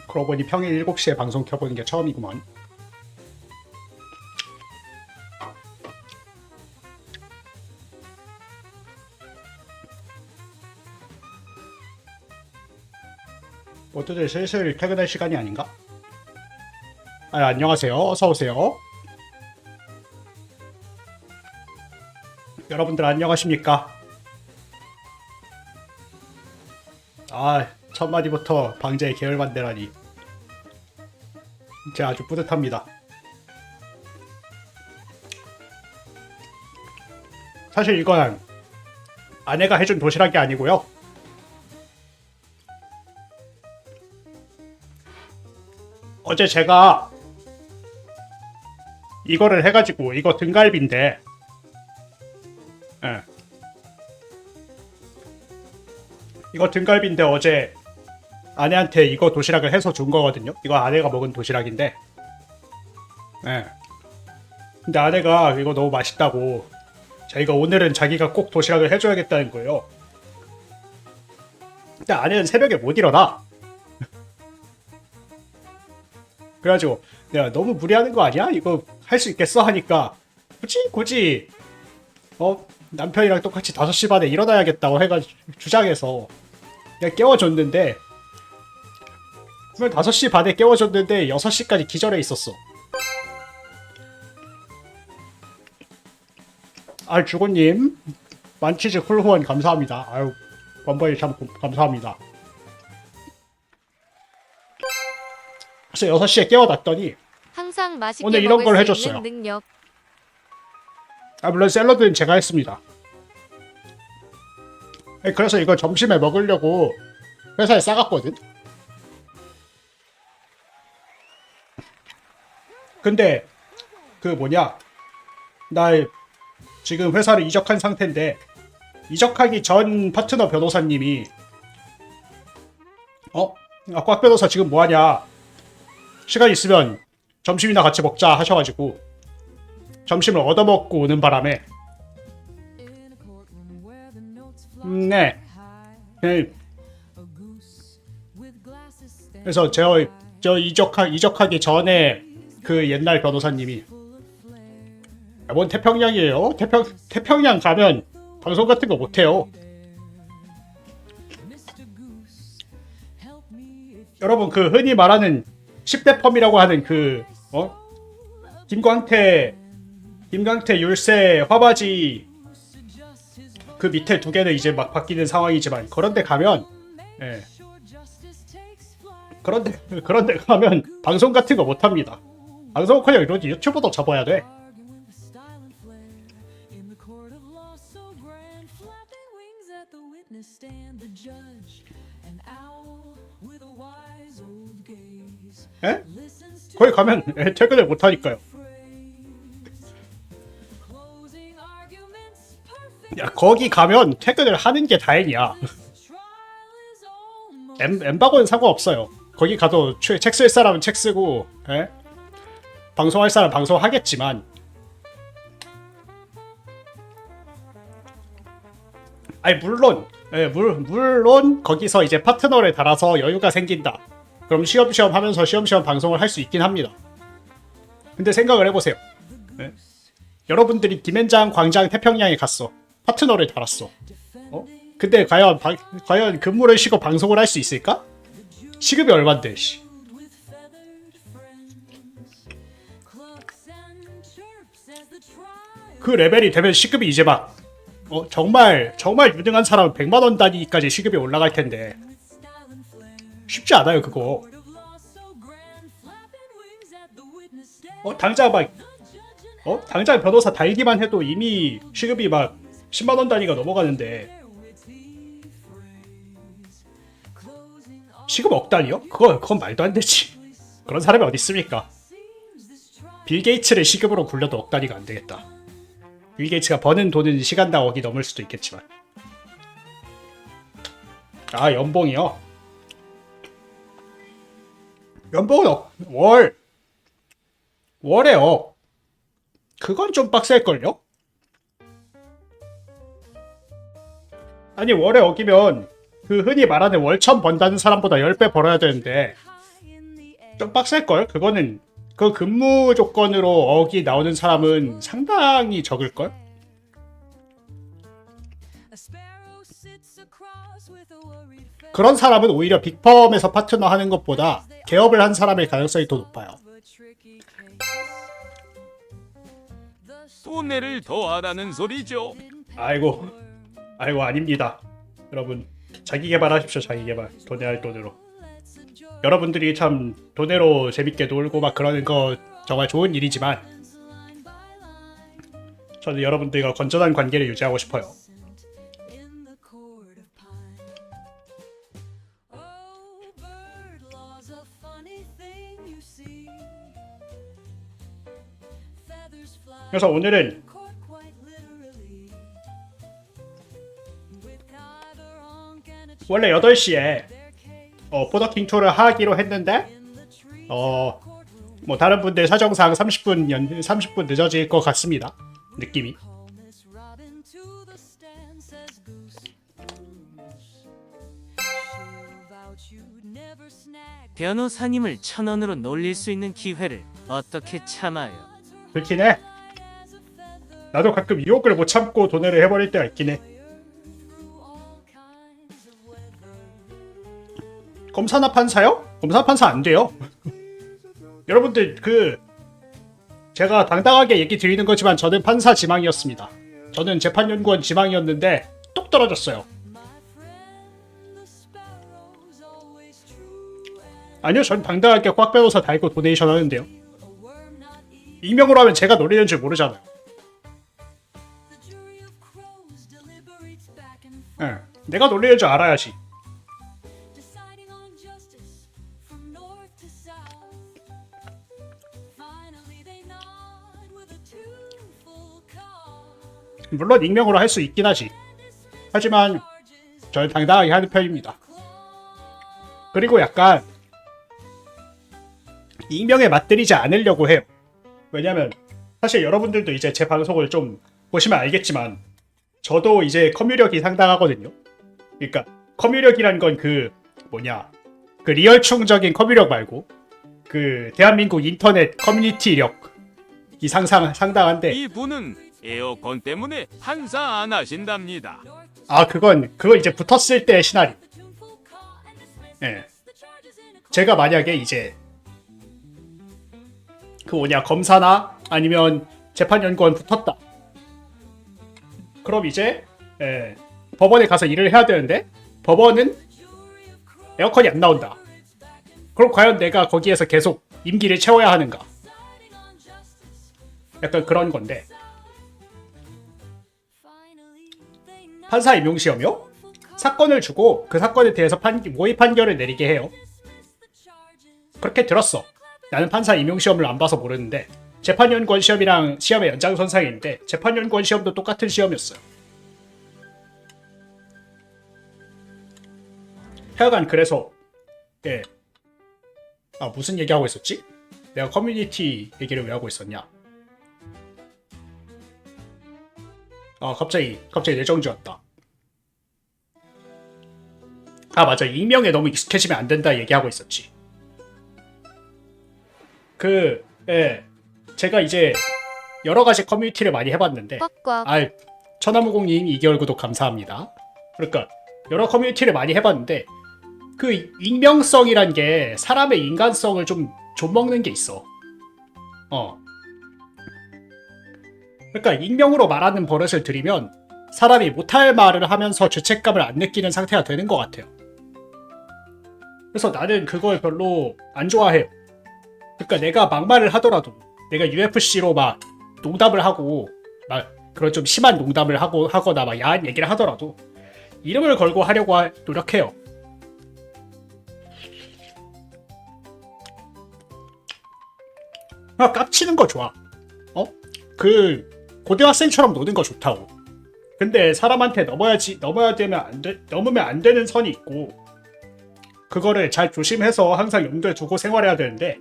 그러고 보니 평일 7시에 방송 켜보는 게 처음이구먼. 모두들 슬슬 퇴근할 시간이 아닌가? 아, 안녕하세요. 어서오세요. 여러분들 안녕하십니까? 아, 첫 마디부터 방제의 계열반대라니. 제가 아주 뿌듯합니다. 사실 이건 아내가 해준 도시락이 아니고요. 어제 제가 이거를 해가지고, 이거 등갈비인데, 예. 이거 등갈비인데 어제 아내한테 이거 도시락을 해서 준 거거든요. 이거 아내가 먹은 도시락인데, 예. 근데 아내가 이거 너무 맛있다고, 자기가 오늘은 자기가 꼭 도시락을 해줘야겠다는 거예요. 근데 아내는 새벽에 못 일어나. 그래가지고 내가 너무 무리하는 거 아니야? 이거 할 수 있겠어? 하니까 굳이 남편이랑 똑같이 5시 반에 일어나야겠다고 해가지고 주장해서 그냥 깨워줬는데, 그러면 5시 반에 깨워줬는데 6시까지 기절해 있었어. 주고님 만치즈 쿨후원 감사합니다. 아유, 원버일 참 감사합니다. 그래서 6시에 깨워놨더니 항상 맛있게 오늘 이런 먹을 걸 수 해줬어요. 있는 능력. 물론 샐러드는 제가 했습니다. 그래서 이거 점심에 먹으려고 회사에 싸갔거든. 근데 나 지금 회사를 이적한 상태인데, 이적하기 전 파트너 변호사님이 꽉 변호사 지금 뭐하냐, 시간 있으면 점심이나 같이 먹자 하셔가지고 점심을 얻어먹고 오는 바람에 네. 그래서 저 이적하기 전에 그 옛날 변호사님이 뭔 태평양이에요? 태평양 가면 방송 같은 거 못해요. 여러분, 그 흔히 말하는 10대 펌이라고 하는 김광태 율세 화바지 그 밑에 2개는 이제 막 바뀌는 상황이지만, 그런데 가면 그런데 가면 방송 같은 거 못합니다. 방송은 그냥 이런 유튜버도 접어야 돼. 에? 거기 가면 퇴근을 못하니까요. 야, 거기 가면 퇴근을 하는 게 다행이야. 엠바고는 상관없어요. 거기 가도 책 쓸 사람은 책 쓰고, 방송할 사람 방송하겠지만, 물론 거기서 이제 파트너를 달아서 여유가 생긴다. 그럼 쉬엄쉬엄 하면서 쉬엄쉬엄 방송을 할 수 있긴 합니다. 근데 생각을 해보세요. 여러분들이 김앤장 광장 태평양에 갔어. 파트너를 달았어. 근데 과연 근무를 쉬고 방송을 할 수 있을까? 시급이 얼만데, 씨. 그 레벨이 되면 시급이 이제 막 정말 유능한 사람은 100만원 단위까지 시급이 올라갈 텐데 쉽지 않아요, 그거. 당장 변호사 달기만 해도 이미 시급이 막 10만원 단위가 넘어가는데, 시급 억 단위요? 그건 말도 안 되지. 그런 사람이 어디 있습니까? 빌 게이츠를 시급으로 굴려도 억 단위가 안 되겠다. 빌 게이츠가 버는 돈은 시간당 억이 넘을 수도 있겠지만. 연봉이요? 연봉은 월에 억. 그건 좀 빡셀걸요? 아니 월에 어기면 그 흔히 말하는 월천 번다는 사람보다 10배 벌어야 되는데 좀 빡셀걸? 그거는 그 근무 조건으로 어기 나오는 사람은 상당히 적을걸? 그런 사람은 오히려 빅펌에서 파트너 하는 것보다 개업을 한 사람의 가능성이 더 높아요. 돈내를 더하라는 소리죠. 아이고 아닙니다. 여러분 자기 개발하십시오. 자기 개발. 돈내할 돈으로. 여러분들이 참 돈내로 재밌게 놀고 막 그러는 거 정말 좋은 일이지만 저는 여러분들과 건전한 관계를 유지하고 싶어요. 그래서 오늘은 원래 8시에 포더킹2를 하기로 했는데 뭐 다른 분들 사정상 30분 늦어질 것 같습니다. 느낌이. 변호사님을 1,000원으로 놀릴 수 있는 기회를 어떻게 참아요? 그렇긴 해. 나도 가끔 유혹을 못 참고 돈을 해버릴 때가 있긴 해. 검사나 판사요? 검사 판사 안 돼요. 여러분들 제가 당당하게 얘기 드리는 거지만 저는 판사 지망이었습니다. 저는 재판연구원 지망이었는데 뚝 떨어졌어요. 아니요, 전 당당하게 꽉 변호사 달고 도네이션 하는데요. 익명으로 하면 제가 노리는 줄 모르잖아요. 네, 내가 놀리는 줄 알아야지. 물론 익명으로 할 수 있긴 하지. 하지만 저는 당당하게 하는 편입니다. 그리고 약간 익명에 맞들이지 않으려고 해요. 왜냐면 사실 여러분들도 이제 제 방송을 좀 보시면 알겠지만 저도 이제 커뮤력이 상당하거든요. 그러니까 커뮤력이란 건 그 리얼충적인 커뮤력 말고 그 대한민국 인터넷 커뮤니티력이 상당한데 이분은 에어컨 때문에 판사 안 하신답니다. 그거 이제 붙었을 때의 시나리오. 예. 제가 만약에 이제 검사나 아니면 재판연구원 붙었다. 그럼 이제 법원에 가서 일을 해야 되는데 법원은 에어컨이 안 나온다. 그럼 과연 내가 거기에서 계속 임기를 채워야 하는가? 약간 그런 건데. 판사 임용시험이요? 사건을 주고 그 사건에 대해서 모의 판결을 내리게 해요. 그렇게 들었어. 나는 판사 임용시험을 안 봐서 모르는데 재판연구원 시험이랑 시험의 연장선상인데 재판연구원 시험도 똑같은 시험이었어요. 하여간 그래서 무슨 얘기하고 있었지? 내가 커뮤니티 얘기를 왜 하고 있었냐? 갑자기 내정지 왔다. 맞아. 익명에 너무 익숙해지면 안 된다 얘기하고 있었지. 제가 이제 여러 가지 커뮤니티를 많이 해봤는데, 천하무공님 2개월 구독 감사합니다. 그러니까 여러 커뮤니티를 많이 해봤는데 그 익명성이란 게 사람의 인간성을 좀 좀먹는 게 있어. 그러니까 익명으로 말하는 버릇을 들이면 사람이 못할 말을 하면서 죄책감을 안 느끼는 상태가 되는 것 같아요. 그래서 나는 그걸 별로 안 좋아해요. 그러니까 내가 막말을 하더라도 내가 UFC로 막 농담을 하고 막 그런 좀 심한 농담을 하거나 막 야한 얘기를 하더라도 이름을 걸고 하려고 노력해요. 깝치는 거 좋아. 고등학생처럼 노는 거 좋다고. 근데 사람한테 넘으면 안 되는 선이 있고 그거를 잘 조심해서 항상 염두에 두고 생활해야 되는데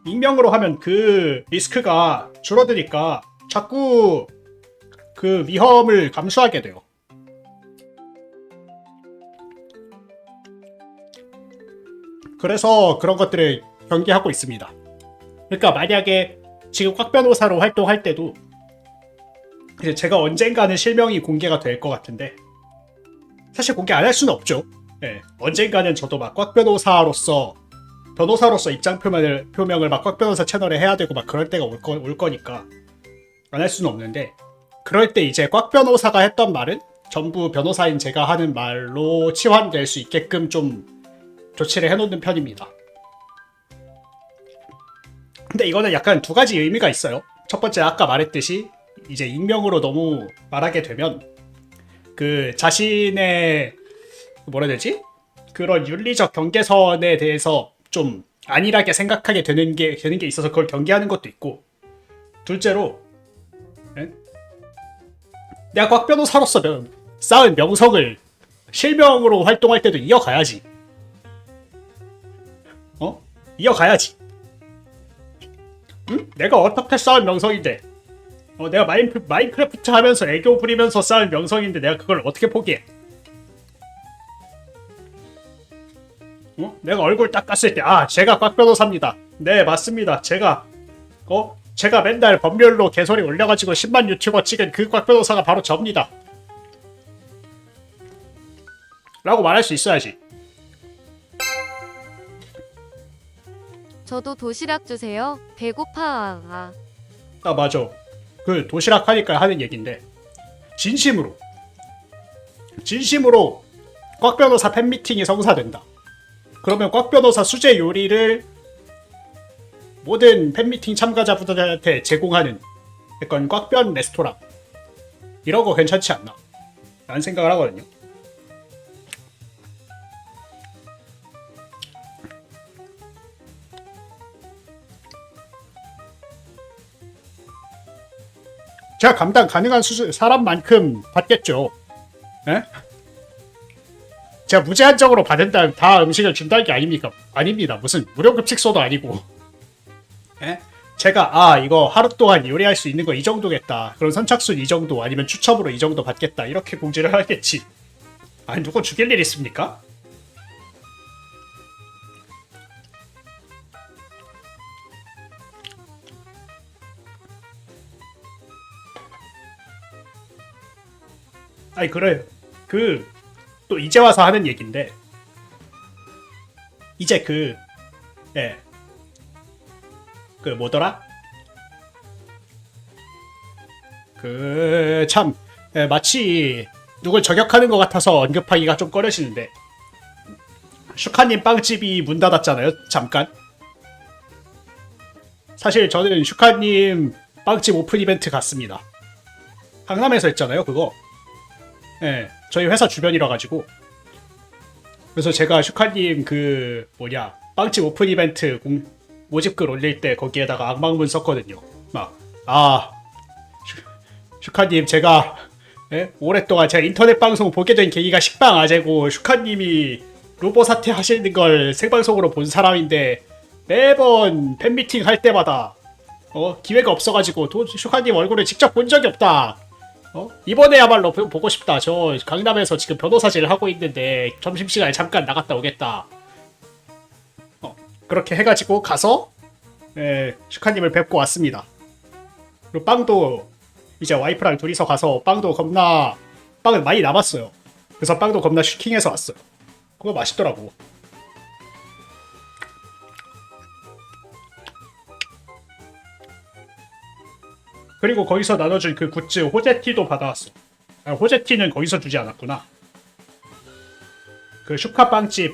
익명으로 하면 그 리스크가 줄어드니까 자꾸 그 위험을 감수하게 돼요. 그래서 그런 것들을 경계하고 있습니다. 그러니까 만약에 지금 꽉 변호사로 활동할 때도 이제 제가 언젠가는 실명이 공개가 될 것 같은데 사실 공개 안 할 수는 없죠. 예, 언젠가는 저도 막 꽉 변호사로서 입장 표명을 막 꽉 변호사 채널에 해야 되고 막 그럴 때가 올 거니까 안 할 수는 없는데 그럴 때 이제 꽉 변호사가 했던 말은 전부 변호사인 제가 하는 말로 치환될 수 있게끔 좀 조치를 해놓는 편입니다. 근데 이거는 약간 두 가지 의미가 있어요. 첫 번째 아까 말했듯이 이제 익명으로 너무 말하게 되면 그 자신의 뭐라 해야 되지? 그런 윤리적 경계선에 대해서 좀 안일하게 생각하게 되는 게 있어서 그걸 경계하는 것도 있고 둘째로 내가 곽 변호사로서 쌓은 명성을 실명으로 활동할 때도 이어가야지. 이어가야지. 응? 내가 어떻게 쌓은 명성인데 내가 마인크래프트 하면서 애교 부리면서 쌓은 명성인데 내가 그걸 어떻게 포기해? 내가 얼굴 딱 깠을 때 제가 곽 변호사입니다. 네 맞습니다. 제가 맨날 법률로 개소리 올려가지고 10만 유튜버 찍은 그 곽 변호사가 바로 접니다. 라고 말할 수 있어야지. 저도 도시락 주세요. 배고파. 맞아. 그 도시락 하니까 하는 얘긴데 진심으로 곽 변호사 팬미팅이 성사된다. 그러면 곽 변호사 수제 요리를 모든 팬미팅 참가자분들한테 제공하는 약간 곽변 레스토랑 이런 거 괜찮지 않나? 라는 생각을 하거든요. 제가 감당 가능한 사람만큼 받겠죠. 에? 제가 무제한적으로 받은 다음 다 음식을 준다는 게 아닙니까? 아닙니다. 무슨 무료급식소도 아니고. 에? 제가 이거 하루 동안 요리할 수 있는 거 이 정도겠다. 그럼 선착순 이 정도 아니면 추첨으로 이 정도 받겠다. 이렇게 공지를 하겠지. 아니 누구 죽일 일 있습니까? 아니 그래 또 이제 와서 하는 얘긴데 이제 그 뭐더라? 마치 누굴 저격하는 것 같아서 언급하기가 좀 꺼려지는데 슈카님 빵집이 문 닫았잖아요. 잠깐. 사실 저는 슈카님 빵집 오픈 이벤트 갔습니다. 강남에서 했잖아요 그거. 저희 회사 주변이라 가지고 그래서 제가 슈카님 빵집 오픈 이벤트 모집글 올릴 때 거기에다가 악망문 썼거든요. 슈카님 제가 오랫동안 제가 인터넷 방송 보게 된 계기가 식빵 아재고 슈카님이 로보 사태 하시는 걸 생방송으로 본 사람인데 매번 팬미팅 할 때마다 기회가 없어가지고 슈카님 얼굴을 직접 본 적이 없다. 이번에야말로 보고 싶다. 저 강남에서 지금 변호사질 하고 있는데 점심시간에 잠깐 나갔다 오겠다. 그렇게 해가지고 가서 슈카님을 뵙고 왔습니다. 그리고 빵도 이제 와이프랑 둘이서 가서 빵은 많이 남았어요. 그래서 빵도 겁나 슈킹해서 왔어요. 그거 맛있더라고. 그리고 거기서 나눠준 그 굿즈 호제티도 받아왔어. 호제티는 거기서 주지 않았구나. 그 슈카빵집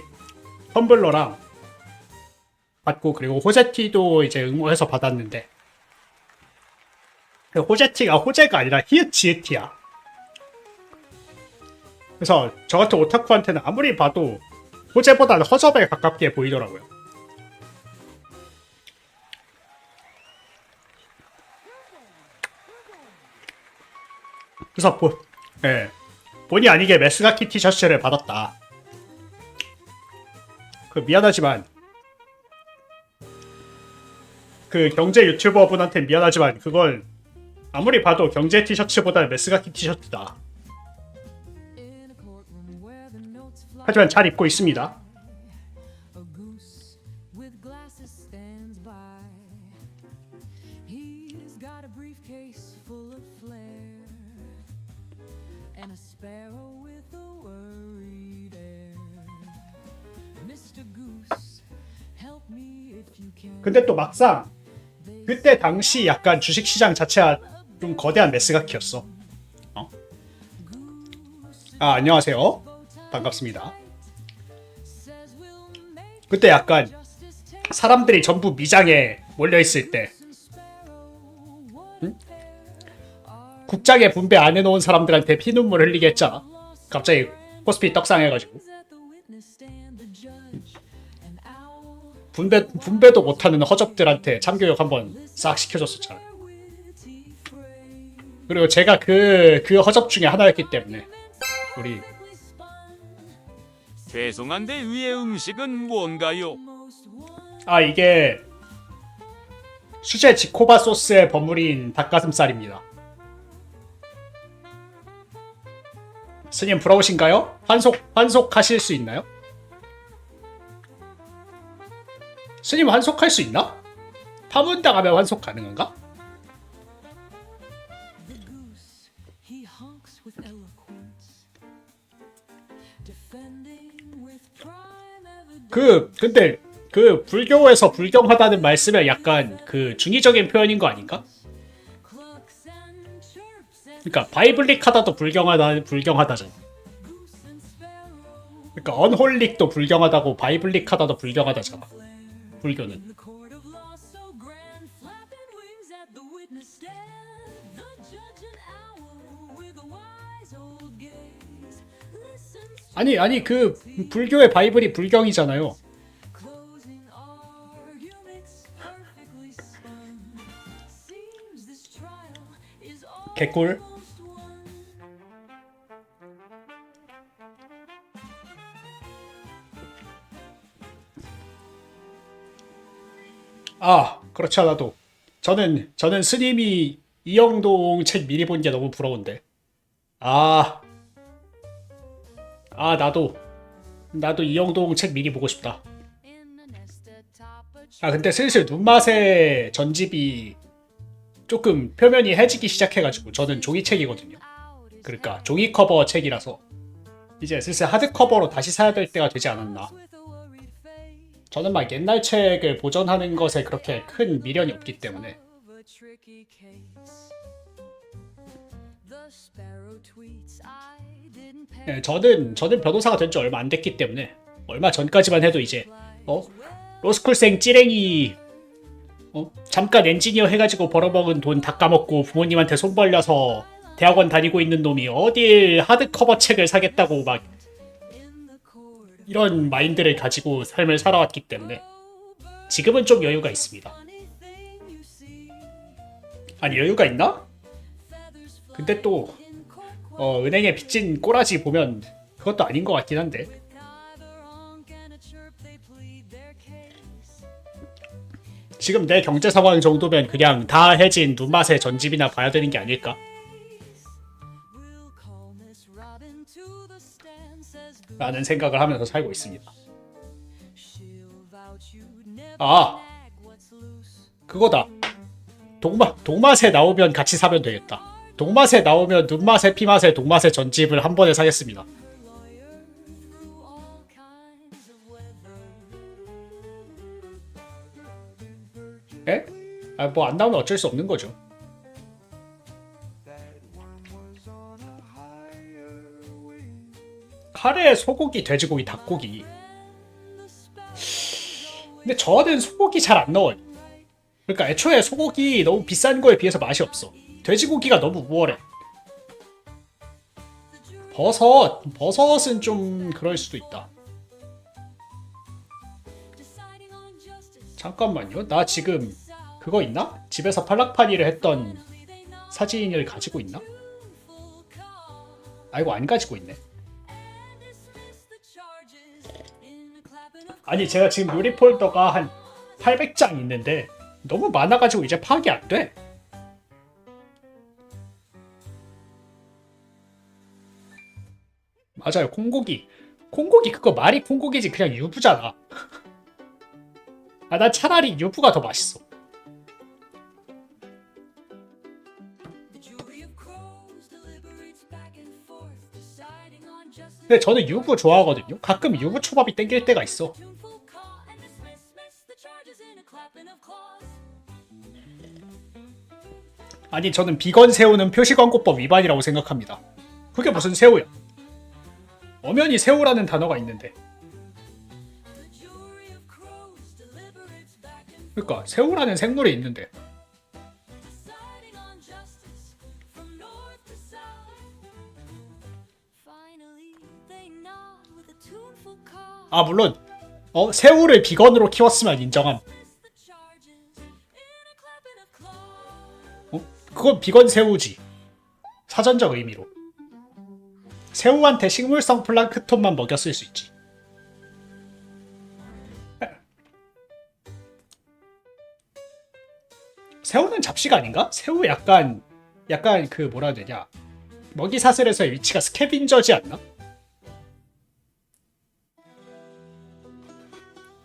텀블러랑 받고 그리고 호제티도 이제 응모해서 받았는데 호제티가 호제가 아니라 히읗지읒티야. 그래서 저 같은 오타쿠한테는 아무리 봐도 호제보다는 허접에 가깝게 보이더라고요. 그래서 본의 아니게 메스가키 티셔츠를 받았다. 미안하지만 그 경제 유튜버 분한테 미안하지만 그건 아무리 봐도 경제 티셔츠보다는 메스가키 티셔츠다. 하지만 잘 입고 있습니다. 근데 또 막상 그때 당시 약간 주식시장 자체가 좀 거대한 메스가키였어. 안녕하세요. 반갑습니다. 그때 약간 사람들이 전부 미장에 몰려있을 때 국장에 분배 안 해놓은 사람들한테 피눈물 흘리게 했잖아. 갑자기 코스피 떡상해가지고 분배도 못하는 허접들한테 참교육 한번 싹 시켜줬었잖아. 그리고 제가 그 허접 중에 하나였기 때문에 우리 죄송한데 위의 음식은 뭔가요? 이게 수제 지코바 소스에 버무린 닭가슴살입니다. 스님 부러우신가요? 환속하실 수 있나요? 스님 환속할 수 있나? 파문당하면 환속 가능한가? 근데 그 불교에서 불경하다는 말씀에 약간 그 중의적인 표현인 거 아닌가? 그러니까 바이블릭하다도 불경하다잖아. 그러니까 언홀릭도 불경하다고 바이블릭하다도 불경하다잖아. 불교는. 아니 그 불교의 바이블이 불경이잖아요. 개꿀. 그렇지 않아도 저는 스님이 이영동 책 미리 본 게 너무 부러운데. 나도 이영동 책 미리 보고 싶다. 근데 슬슬 눈맛의 전집이 조금 표면이 해지기 시작해가지고 저는 종이책이거든요. 그러니까 종이 커버 책이라서 이제 슬슬 하드커버로 다시 사야 될 때가 되지 않았나. 저는 막 옛날 책을 보존하는 것에 그렇게 큰 미련이 없기 때문에. 네, 저는 변호사가 된 지 얼마 안 됐기 때문에 얼마 전까지만 해도 이제 로스쿨생 찌랭이 잠깐 엔지니어 해가지고 벌어먹은 돈 다 까먹고 부모님한테 손 벌려서 대학원 다니고 있는 놈이 어딜 하드커버 책을 사겠다고 막 이런 마인드를 가지고 삶을 살아왔기 때문에 지금은 좀 여유가 있습니다. 아니 여유가 있나? 근데 또 은행에 빚진 꼬라지 보면 그것도 아닌 것 같긴 한데. 지금 내 경제 상황 정도면 그냥 다 해진 눈맛의 전집이나 봐야 되는 게 아닐까? 라는 생각을 하면서 살고 있습니다. 그거다. 동맛에 나오면 같이 사면 되겠다. 동맛에 나오면 눈맛에 피맛에 동맛의 전집을 한 번에 사겠습니다. 에? 뭐 안 나오면 어쩔 수 없는 거죠. 카레, 소고기, 돼지고기, 닭고기. 근데 저는 소고기 잘 안 넣어요. 그러니까 애초에 소고기 너무 비싼 거에 비해서 맛이 없어. 돼지고기가 너무 우월해. 버섯은 좀 그럴 수도 있다. 잠깐만요. 나 지금 그거 있나? 집에서 팔락파니를 했던 사진을 가지고 있나? 이거 안 가지고 있네. 아니 제가 지금 요리 폴더가 한 800장 있는데 너무 많아가지고 이제 파악이 안 돼. 맞아요, 콩고기. 콩고기 그거 말이 콩고기지 그냥 유부잖아. 아, 난 차라리 유부가 더 맛있어. 근데 저는 유부 좋아하거든요. 가끔 유부 초밥이 땡길 때가 있어. 아니, 저는 비건 새우는 표시광고법 위반이라고 생각합니다. 그게 무슨 새우야? 엄연히 새우라는 단어가 있는데. 그러니까 새우라는 생물이 있는데. 아, 물론 새우를 비건으로 키웠으면 인정함. 그건 비건 새우지. 사전적 의미로. 새우한테 식물성 플랑크톤만 먹였을 수 있지. 새우는 잡식 아닌가? 새우 약간 그 뭐라 해야 되냐? 먹이 사슬에서의 위치가 스캐빈저지 않나?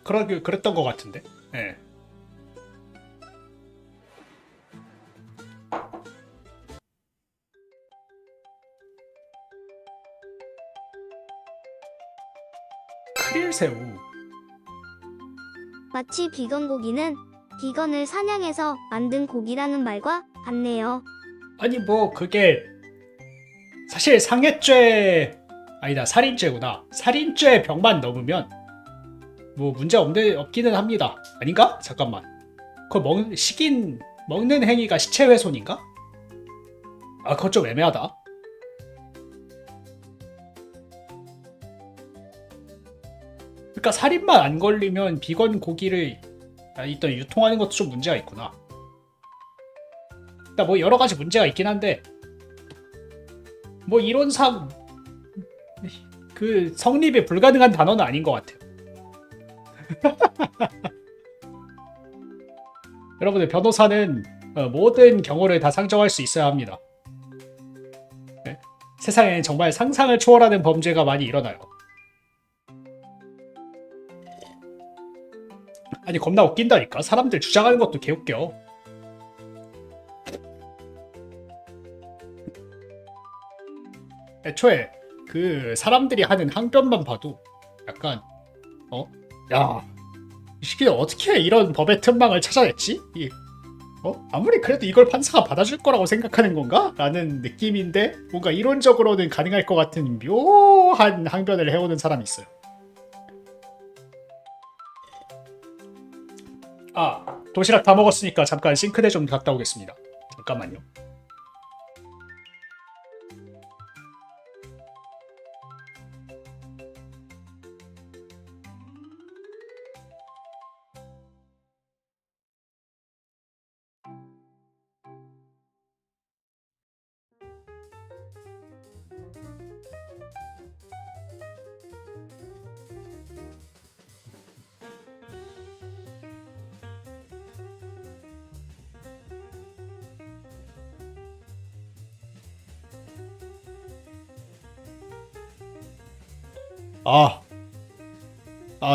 그랬던 것 같은데. 예. 크릴새우. 마치 비건 고기는 비건을 사냥해서 만든 고기라는 말과 같네요. 아니 뭐 그게 사실 상해죄 아니다, 살인죄구나. 살인죄 병만 넘으면 뭐 문제 없기는 합니다. 아닌가? 잠깐만. 그거 먹는 행위가 시체 훼손인가? 아, 그거 좀 애매하다. 그러니까 살인만 안 걸리면 비건 고기를 일단 유통하는 것도 좀 문제가 있구나. 일단 뭐 여러 가지 문제가 있긴 한데 뭐 이론상 그 성립이 불가능한 단어는 아닌 것 같아요. 여러분들, 변호사는 모든 경우를 다 상정할 수 있어야 합니다. 네? 세상에는 정말 상상을 초월하는 범죄가 많이 일어나요. 아니, 겁나 웃긴다니까. 사람들 주장하는 것도 개웃겨. 애초에 그 사람들이 하는 항변만 봐도 약간 야, 이 새끼들 어떻게 이런 법의 틈망을 찾아냈지? 아무리 그래도 이걸 판사가 받아줄 거라고 생각하는 건가? 라는 느낌인데 뭔가 이론적으로는 가능할 것 같은 묘한 항변을 해오는 사람이 있어요. 아, 도시락 다 먹었으니까 잠깐 싱크대 좀 갔다 오겠습니다. 잠깐만요.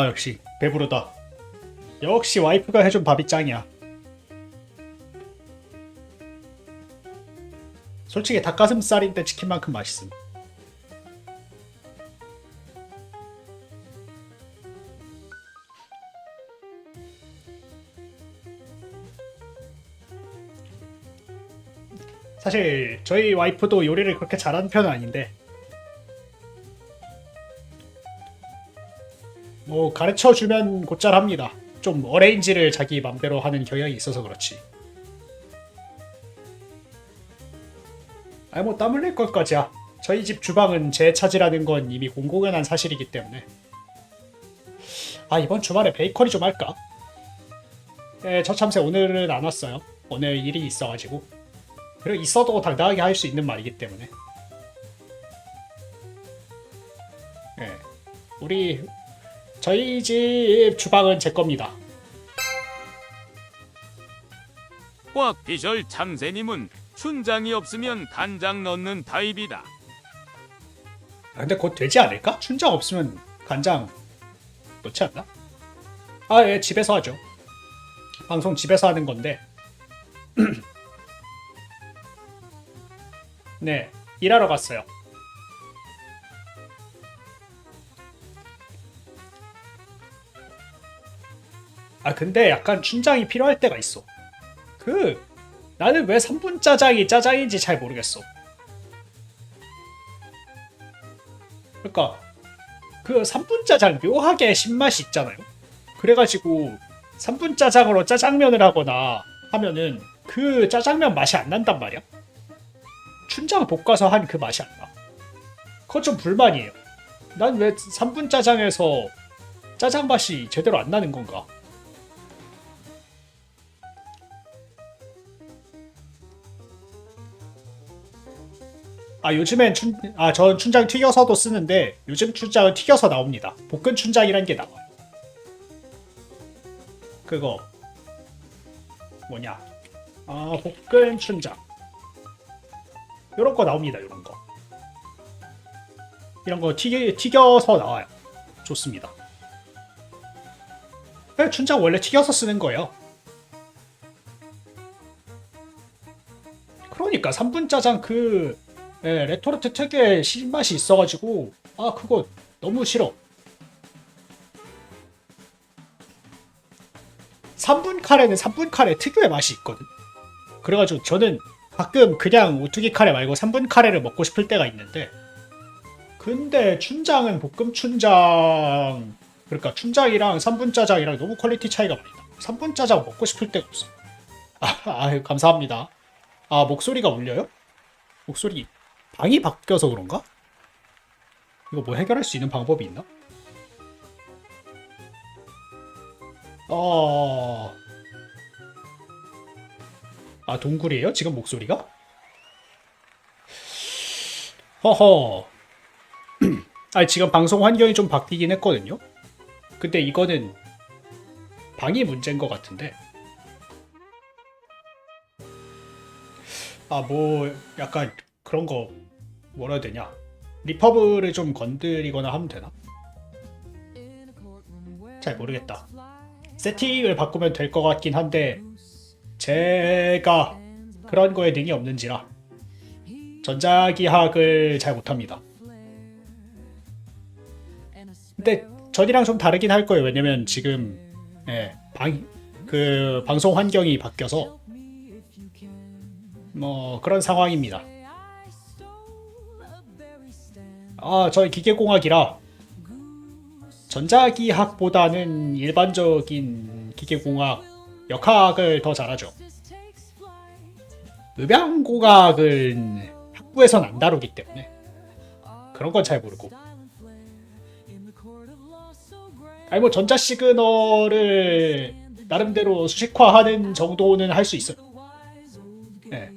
역시 배부르다. 역시 와이프가 해준 밥이 짱이야. 솔직히 닭가슴살인데 치킨만큼 맛있음. 사실 저희 와이프도 요리를 그렇게 잘하는 편은 아닌데 뭐 가르쳐주면 곧잘 합니다. 좀 어레인지를 자기 맘대로 하는 경향이 있어서 그렇지. 아니 뭐 땀 흘릴 것까지야. 저희 집 주방은 제 차지라는 건 이미 공공연한 사실이기 때문에. 이번 주말에 베이커리 좀 할까? 네, 저 참새 오늘은 안 왔어요. 오늘 일이 있어가지고. 그리고 있어도 당당하게 할 수 있는 말이기 때문에. 네, 저희 집 주방은 제 겁니다. 꽉 비절 참새님은 춘장이 없으면 간장 넣는 타입이다. 아, 근데 곧 되지 않을까? 춘장 없으면 간장 넣지 않나? 아, 예, 집에서 하죠. 방송 집에서 하는 건데. 네, 일하러 갔어요. 아, 근데 약간 춘장이 필요할 때가 있어. 나는 왜 3분 짜장이 짜장인지 잘 모르겠어. 그러니까 3분 짜장 묘하게 신맛이 있잖아요. 그래가지고 3분 짜장으로 짜장면을 하거나 하면은 그 짜장면 맛이 안 난단 말이야. 춘장 볶아서 한 그 맛이 안 나. 그건 좀 불만이에요. 난 왜 3분 짜장에서 짜장 맛이 제대로 안 나는 건가? 요즘엔 전 춘장 튀겨서도 쓰는데 요즘 춘장은 튀겨서 나옵니다. 볶은 춘장이란 게 나와요. 그거 뭐냐? 볶은 춘장. 요런 거 나옵니다. 요런 거. 이런 거 튀겨서 나와요. 좋습니다. 네, 춘장 원래 튀겨서 쓰는 거예요. 그러니까 3분 짜장 네, 레토르트 특유의 신맛이 있어가지고 그거 너무 싫어. 3분 카레는 3분 카레 특유의 맛이 있거든. 그래가지고 저는 가끔 그냥 오뚜기 카레 말고 3분 카레를 먹고 싶을 때가 있는데, 근데 춘장은 볶음 춘장, 그러니까 춘장이랑 3분 짜장이랑 너무 퀄리티 차이가 많이 나. 3분 짜장 먹고 싶을 때가 없어. 감사합니다. 목소리가 울려요? 목소리 방이 바뀌어서 그런가? 이거 뭐 해결할 수 있는 방법이 있나? 동굴이에요? 지금 목소리가? 허허. 지금 방송 환경이 좀 바뀌긴 했거든요? 근데 이거는 방이 문제인 것 같은데. 뭐 약간 그런 거 뭐라 해야 되냐? 리퍼브를 좀 건드리거나 하면 되나? 잘 모르겠다. 세팅을 바꾸면 될 것 같긴 한데 제가 그런 거에 능이 없는지라 전자기학을 잘 못합니다. 근데 전이랑 좀 다르긴 할 거예요. 왜냐면 지금 방송 환경이 바뀌어서 뭐 그런 상황입니다. 저희 기계공학이라 전자기학보다는 일반적인 기계공학 역학을 더 잘하죠. 음향공학은 학부에선 안 다루기 때문에 그런 건 잘 모르고. 뭐 전자 시그널을 나름대로 수식화하는 정도는 할 수 있어요. 네.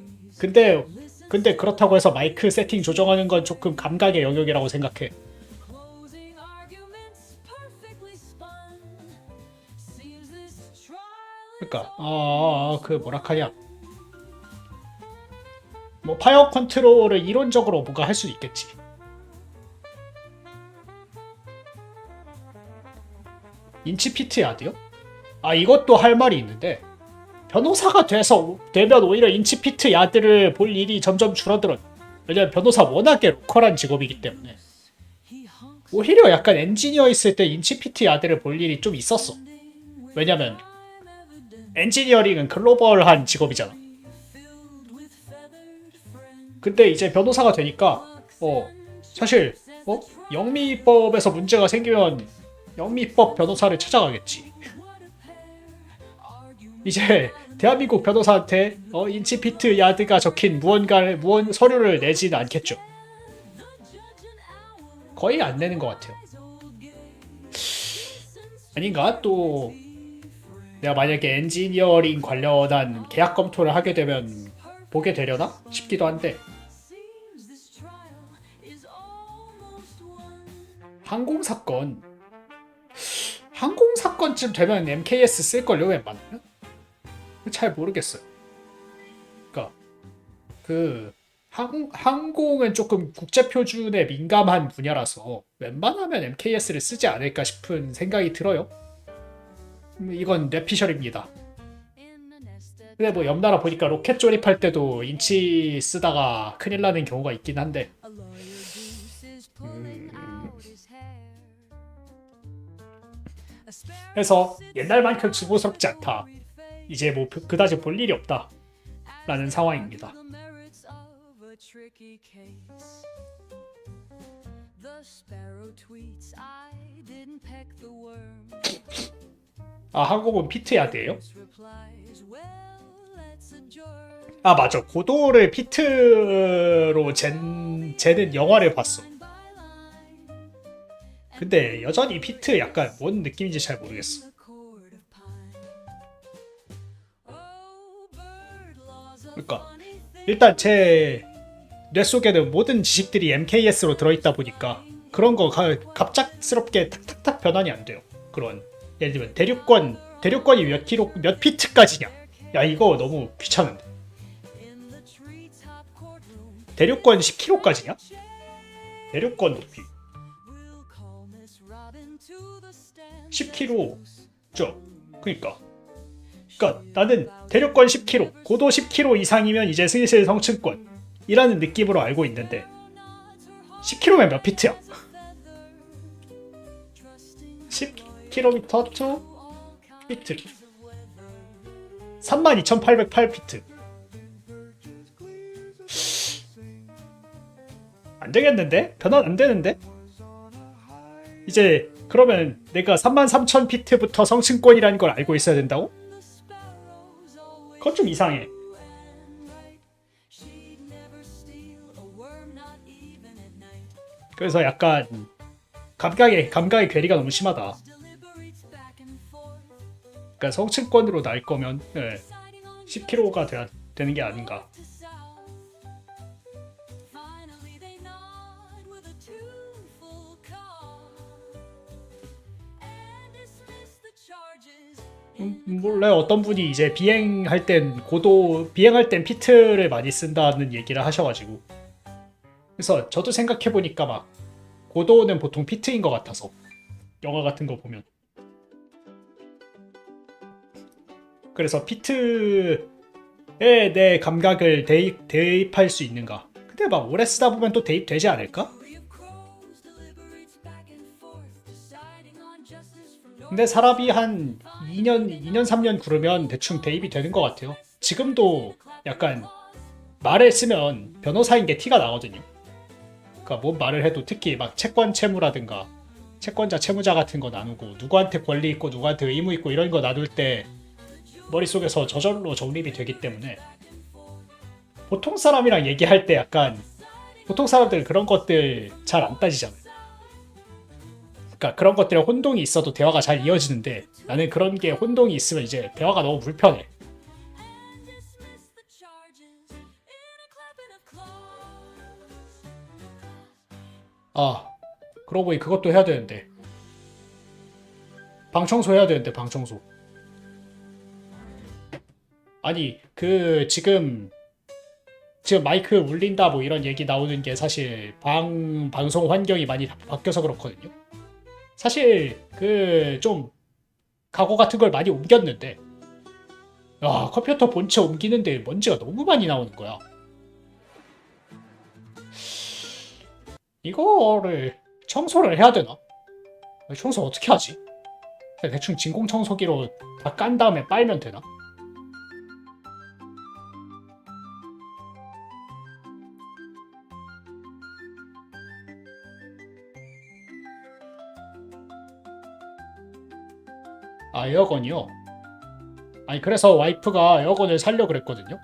근데 그렇다고 해서 마이크 세팅 조정하는 건 조금 감각의 영역이라고 생각해. 그러니까 뭐라카냐, 뭐 파이어 컨트롤을 이론적으로 뭔가 할 수 있겠지. 인치피트 야드요? 이것도 할 말이 있는데, 변호사가 되면 오히려 인치피트 야드를 볼 일이 점점 줄어들어. 왜냐면 변호사 워낙에 로컬한 직업이기 때문에. 오히려 약간 엔지니어 있을 때 인치피트 야드를 볼 일이 좀 있었어. 왜냐면 엔지니어링은 글로벌한 직업이잖아. 근데 이제 변호사가 되니까 사실 영미법에서 문제가 생기면 영미법 변호사를 찾아가겠지. 이제 대한민국 변호사한테 인치피트 야드가 적힌 무언 서류를 내지는 않겠죠. 거의 안 내는 것 같아요. 아닌가? 또 내가 만약에 엔지니어링 관련한 계약 검토를 하게 되면 보게 되려나 싶기도 한데. 항공사건쯤 되면 MKS 쓸걸요, 웬만하면? 잘 모르겠어요. 그 항공은 조금 국제 표준에 민감한 분야라서 웬만하면 MKS를 쓰지 않을까 싶은 생각이 들어요. 이건 뇌피셜입니다. 근데 뭐 옆나라 보니까 로켓 조립할 때도 인치 쓰다가 큰일 나는 경우가 있긴 한데 그래서 옛날만큼 수고스럽지 않다. 이제 뭐 그다지 볼 일이 없다 라는 상황입니다. 아, 항공은 피트야드예요? 아, 맞아. 고도를 피트로 재는 영화를 봤어. 근데 여전히 피트 약간 뭔 느낌인지 잘 모르겠어. 그러니까 일단 제 뇌 속에는 모든 지식들이 MKS로 들어있다 보니까 그런 거 갑작스럽게 탁탁탁 변환이 안 돼요. 그런 예를 들면 대륙권이 몇 피트까지냐? 야, 이거 너무 귀찮은데. 대륙권 10km까지냐? 대륙권 높이 10km 죠. 그러니까 나는 대륙권 10km, 고도 10km 이상이면 이제 슬슬 성층권이라는 느낌으로 알고 있는데 10km면 몇 피트야? 10km to 피트 32,808피트. 안 되겠는데? 변환 안 되는데? 이제 그러면 내가 33,000피트부터 성층권이라는 걸 알고 있어야 된다고? 그건 좀 이상해. 그래서 약간 감각의 괴리가 너무 심하다. 그러니까 성층권으로 날 거면 10km가 되는 게 아닌가. 몰라요. 어떤 분이 이제 비행할 땐 피트를 많이 쓴다는 얘기를 하셔가지고 그래서 저도 생각해보니까 막 고도는 보통 피트인 것 같아서 영화 같은 거 보면 그래서 피트에 내 감각을 대입할 수 있는가. 근데 막 오래 쓰다 보면 또 대입되지 않을까? 근데 사람이 한 2년 3년 구르면 대충 대입이 되는 것 같아요. 지금도 약간 말을 쓰면 변호사인 게 티가 나거든요. 그러니까 뭔 말을 해도 특히 막 채권 채무라든가 채권자 채무자 같은 거 나누고 누구한테 권리 있고 누구한테 의무 있고 이런 거 나눌 때 머릿속에서 저절로 정립이 되기 때문에 보통 사람이랑 얘기할 때 약간 보통 사람들 그런 것들 잘 안 따지잖아요. 그러니까 그런 것들에 혼동이 있어도 대화가 잘 이어지는데 나는 그런 게 혼동이 있으면 이제 대화가 너무 불편해. 아, 그러고 보니 그것도 해야 되는데. 방 청소 해야 되는데, 방 청소. 아니, 지금 마이크 울린다 뭐 이런 얘기 나오는 게 사실 방송 환경이 많이 바뀌어서 그렇거든요. 사실 좀 가구 같은 걸 많이 옮겼는데 컴퓨터 본체 옮기는데 먼지가 너무 많이 나오는 거야. 이거를 청소를 해야 되나? 청소 어떻게 하지? 대충 진공청소기로 다 깐 다음에 빨면 되나? 아, 에어건이요? 아니, 그래서 와이프가 에어건을 사려고 그랬거든요?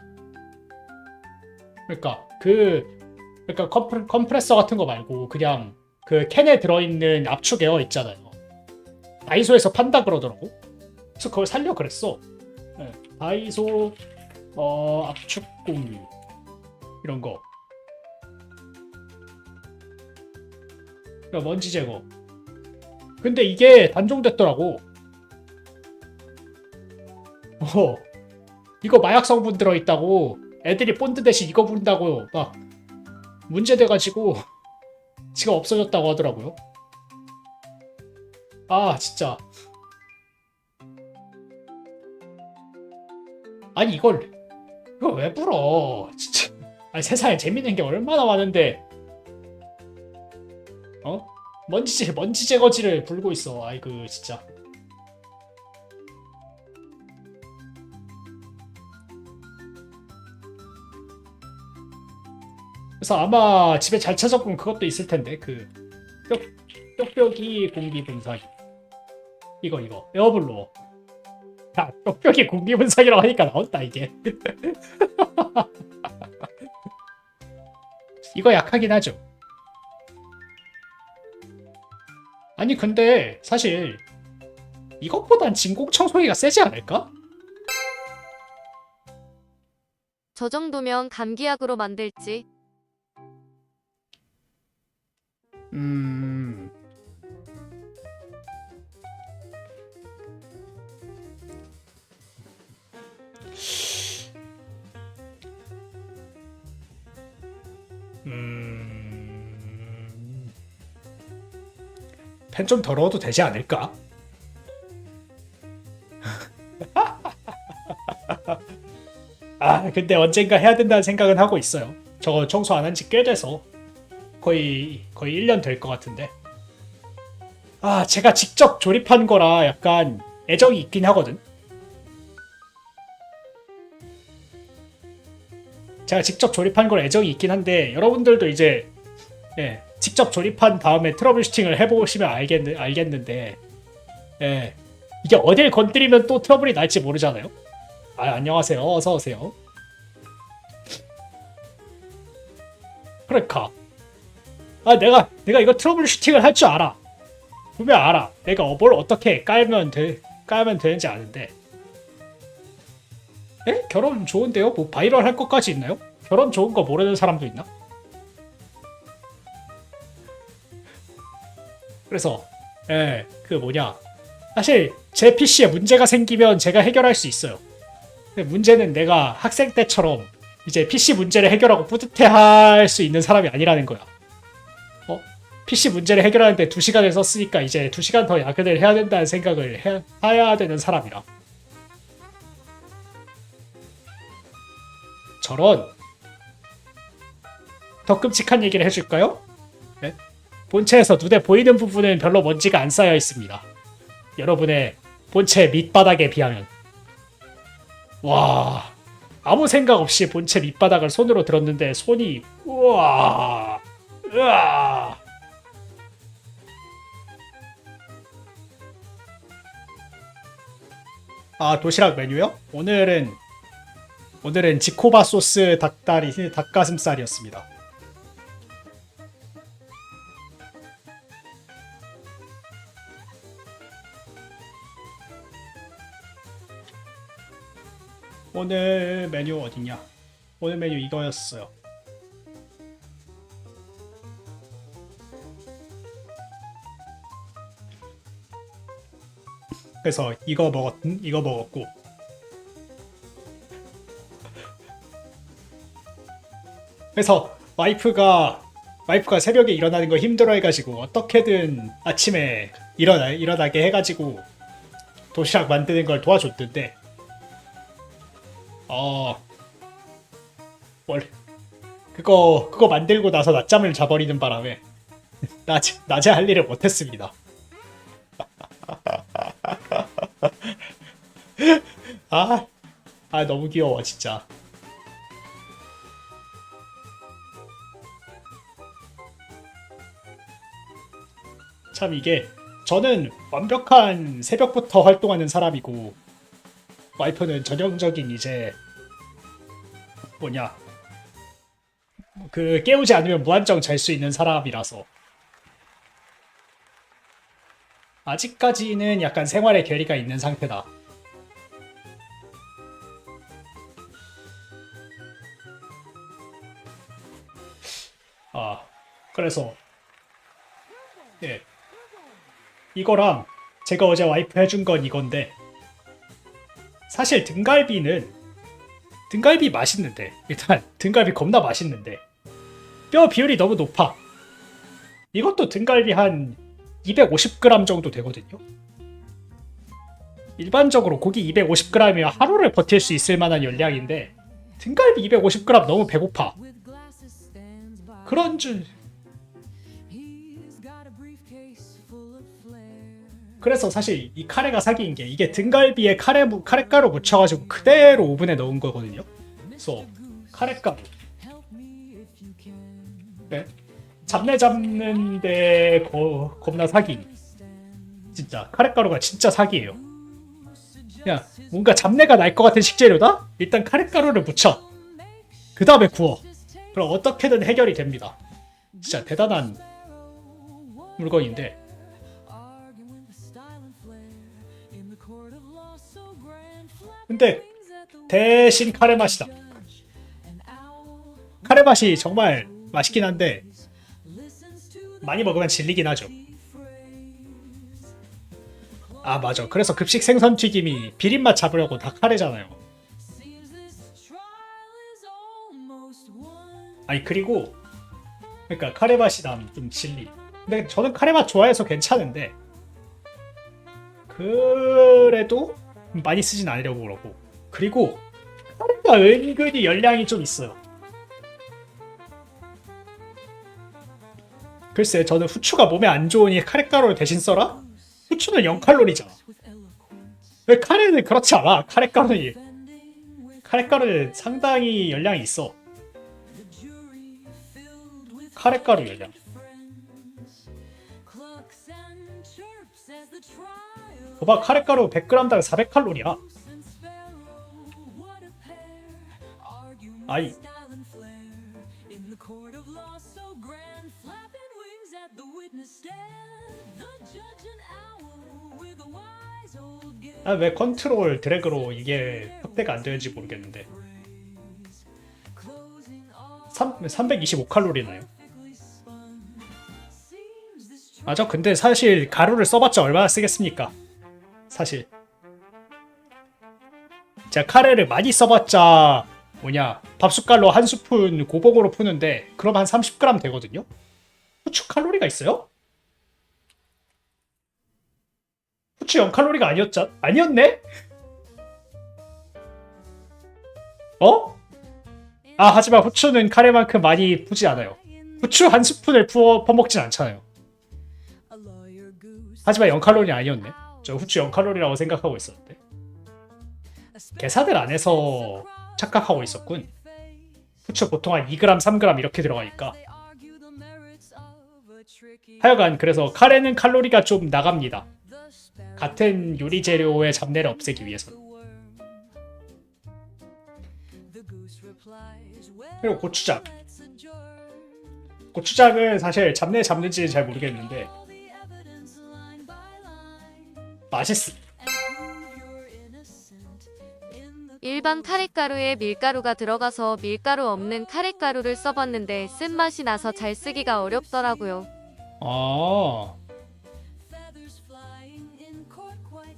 그러니까 컴프레서 같은 거 말고 그냥 그 캔에 들어있는 압축 에어 있잖아요. 다이소에서 판다 그러더라고. 그래서 그걸 사려고 그랬어. 네, 다이소 압축 공유 이런 거. 먼지 제거. 근데 이게 단종됐더라고. 이거 마약 성분 들어있다고 애들이 본드 대신 이거 부른다고 막 문제돼가지고 지가 없어졌다고 하더라고요. 아 진짜. 아니 이걸 왜 불어 진짜. 아니 세상에 재밌는 게 얼마나 많은데 어? 먼지 제거지를 불고 있어. 아이고 진짜. 그래서 아마 집에 잘 찾아보면 그것도 있을 텐데 그 뾱뾱이 공기 분사기 이거 에어블로. 야 뾱뾱이 공기 분사기라고 하니까 나온다 이게. 이거 약하긴 하죠. 아니 근데 사실 이것보단 진공 청소기가 세지 않을까? 저 정도면 감기약으로 만들지. 음... 펜 좀 더러워도 되지 않을까? 아 근데 언젠가 해야 된다는 생각은 하고 있어요. 저거 청소 안 한 지 꽤 돼서 거의 1년 될 것 같은데. 아 제가 직접 조립한 거라 약간 애정이 있긴 하거든. 제가 직접 조립한 거라 애정이 있긴 한데 여러분들도 이제 예, 직접 조립한 다음에 트러블 슈팅을 해보시면 알겠는데 예, 이게 어딜 건드리면 또 트러블이 날지 모르잖아요. 아 안녕하세요. 어서 오세요. 그러니까 아 내가 이거 트러블 슈팅을 할 줄 알아. 분명 알아. 내가 뭘 어떻게 깔면 되는지 아는데. 에? 결혼 좋은데요? 뭐 바이럴 할 것까지 있나요? 결혼 좋은 거 모르는 사람도 있나? 그래서 그 뭐냐 사실 제 PC에 문제가 생기면 제가 해결할 수 있어요. 근데 문제는 내가 학생 때처럼 이제 PC 문제를 해결하고 뿌듯해할 수 있는 사람이 아니라는 거야. PC 문제를 해결하는데 2시간을 썼으니까 이제 2시간 더 야근을 해야 된다는 생각을 해야 되는 사람이라. 저런 더 끔찍한 얘기를 해줄까요? 네? 본체에서 눈에 보이는 부분은 별로 먼지가 안 쌓여 있습니다. 여러분의 본체 밑바닥에 비하면. 와 아무 생각 없이 본체 밑바닥을 손으로 들었는데 손이 우와 으아. 아 도시락 메뉴요? 오늘은 지코바 소스 닭가슴살이었습니다. 오늘 메뉴 어딨냐? 오늘 메뉴 이거였어요. 그래서 이거 먹었고 그래서 와이프가 새벽에 일어나는 거 힘들어해가지고 어떻게든 아침에 일어나게 해가지고 도시락 만드는 걸 도와줬는데 원래 그거 만들고 나서 낮잠을 자버리는 바람에 낮에 할 일을 못했습니다. 너무 귀여워 진짜. 참 이게 저는 완벽한 새벽부터 활동하는 사람이고 와이프는 전형적인 이제 뭐냐 그 깨우지 않으면 무한정 잘 수 있는 사람이라서 아직까지는 약간 생활의 괴리가 있는 상태다. 그래서 예 이거랑 제가 어제 와이프 해준 건 이건데 사실 등갈비는 등갈비 맛있는데 일단 등갈비 겁나 맛있는데 뼈 비율이 너무 높아. 이것도 등갈비 한 250g 정도 되거든요. 일반적으로 고기 250g이면 하루를 버틸 수 있을 만한 열량인데 등갈비 250g 너무 배고파. 그런 줄. 그래서 사실 이 카레가 사기인 게 이게 등갈비에 카레가루 묻혀가지고 그대로 오븐에 넣은 거거든요. 그래서 카레가루. 네? 잡내 잡는데 겁나 사기. 진짜 카레가루가 진짜 사기예요. 그냥 뭔가 잡내가 날 것 같은 식재료다? 일단 카레가루를 묻혀. 그 다음에 구워. 그럼 어떻게든 해결이 됩니다. 진짜 대단한 물건인데. 근데 대신 카레 맛이다. 카레 맛이 정말 맛있긴 한데 많이 먹으면 질리긴 하죠. 아 맞아. 그래서 급식 생선 튀김이 비린맛 잡으려고 다 카레잖아요. 아니 그리고 그러니까 카레 맛이 나면 좀 질리. 근데 저는 카레 맛 좋아해서 괜찮은데 그래도 많이 쓰진 않으려고 그러고. 그리고 카레가 은근히 열량이 좀 있어요. 글쎄 저는 후추가 몸에 안 좋으니 카레가루를 대신 써라? 후추는 0칼로리잖아. 왜 카레는 그렇지 않아? 카레가루는 상당히 열량이 있어. 카레가루 열량. 봐봐 카레가루 100g당 400칼로리야. 아이 아, 왜 컨트롤 드래그로 이게 확대가 안 되는지 모르겠는데 325칼로리나요? 맞아. 근데 사실 가루를 써봤자 얼마나 쓰겠습니까? 사실 제가 카레를 많이 써봤자 밥숟갈로 한 스푼 고봉으로 푸는데 그럼 한 30g 되거든요? 후추 칼로리가 있어요? 후추 0칼로리가 아니었네? 어? 아 하지만 후추는 카레만큼 많이 푸지 않아요. 후추 한 스푼을 퍼먹진 않잖아요. 하지만 0칼로리 아니었네. 저 후추 0칼로리라고 생각하고 있었는데 계산을 안 해서 착각하고 있었군. 후추 보통 한 2g, 3g 이렇게 들어가니까. 하여간 그래서 카레는 칼로리가 좀 나갑니다. 같은 요리 재료의 잡내를 없애기 위해서는. 그리고 고추장은 사실 잡내 잡는지는 잘 모르겠는데 맛있어. 일반 카레가루에 밀가루가 들어가서 밀가루 없는 카레가루를 써봤는데 쓴맛이 나서 잘 쓰기가 어렵더라고요. 아.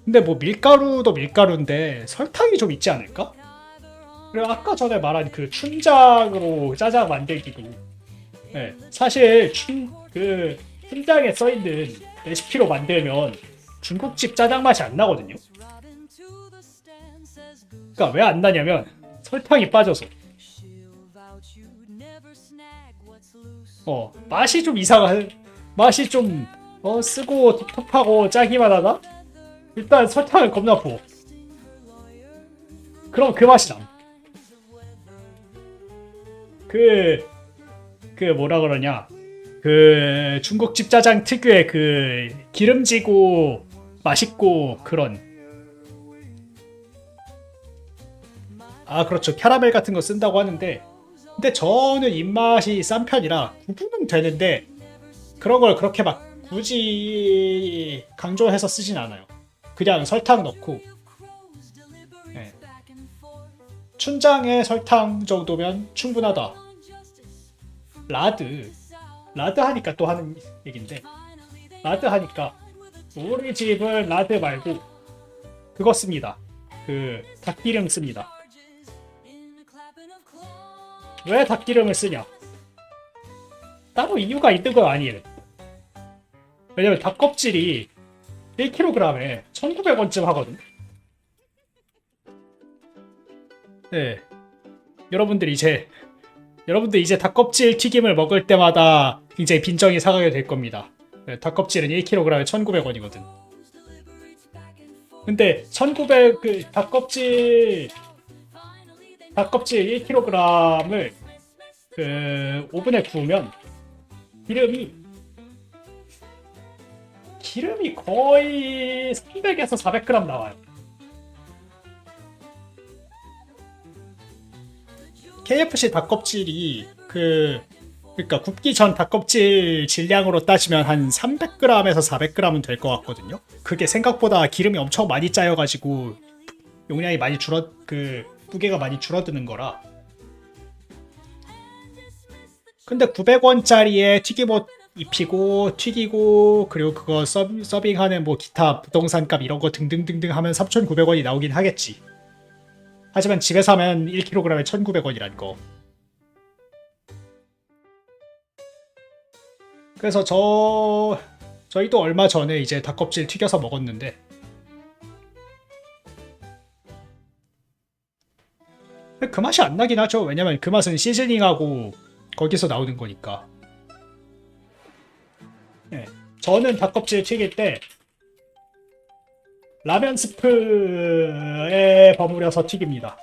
근데 뭐 밀가루도 밀가루인데 설탕이 좀 있지 않을까? 그리고 아까 전에 말한 그 춘장으로 짜장 만들기도 네, 사실 춘장에 써있는 레시피로 만들면 중국집 짜장 맛이 안 나거든요. 그러니까 왜 안 나냐면 설탕이 빠져서 맛이 좀 이상한 맛이 좀 쓰고 텁텁하고 짜기만 하다? 일단 설탕을 겁나 부어. 그럼 그 맛이 남. 뭐라 그러냐 중국집 짜장 특유의 기름지고 맛있고 그런 그렇죠. 캐러멜 같은 거 쓴다고 하는데 근데 저는 입맛이 싼 편이라 구분은 되는데 그런 걸 그렇게 막 굳이 강조해서 쓰진 않아요. 그냥 설탕 넣고 네. 춘장에 설탕 정도면 충분하다. 라드 하니까 또 하는 얘긴데 라드 하니까 우리 집은 라드 말고 그거 씁니다. 닭기름 씁니다. 왜 닭기름을 쓰냐? 따로 이유가 있는 건 아니에요. 왜냐면 닭껍질이 1kg에 1,900원쯤 하거든. 네. 여러분들 이제 닭껍질 튀김을 먹을 때마다 굉장히 빈정이 상하게 될 겁니다. 네, 닭껍질은 1kg에 1,900원이거든. 근데 1,900 닭껍질 1kg을 오븐에 구우면 기름이 거의 300에서 400g 나와요. KFC 닭껍질이 그러니까 굽기 전 닭껍질 질량으로 따지면 한 300g에서 400g은 될 것 같거든요. 그게 생각보다 기름이 엄청 많이 짜여가지고 용량이 많이 무게가 많이 줄어드는 거라. 근데 900원짜리에 튀김옷 입히고 튀기고 그리고 그거 서빙하는 뭐 기타 부동산 값 이런 거 등등등등 하면 3,900원이 나오긴 하겠지. 하지만 집에서 하면 1kg에 1,900원이란 거. 그래서 저희도 얼마 전에 이제 닭껍질 튀겨서 먹었는데 그 맛이 안 나긴 하죠. 왜냐면 그 맛은 시즈닝하고 거기서 나오는 거니까. 네, 저는 닭껍질 튀길 때 라면 스프에 버무려서 튀깁니다.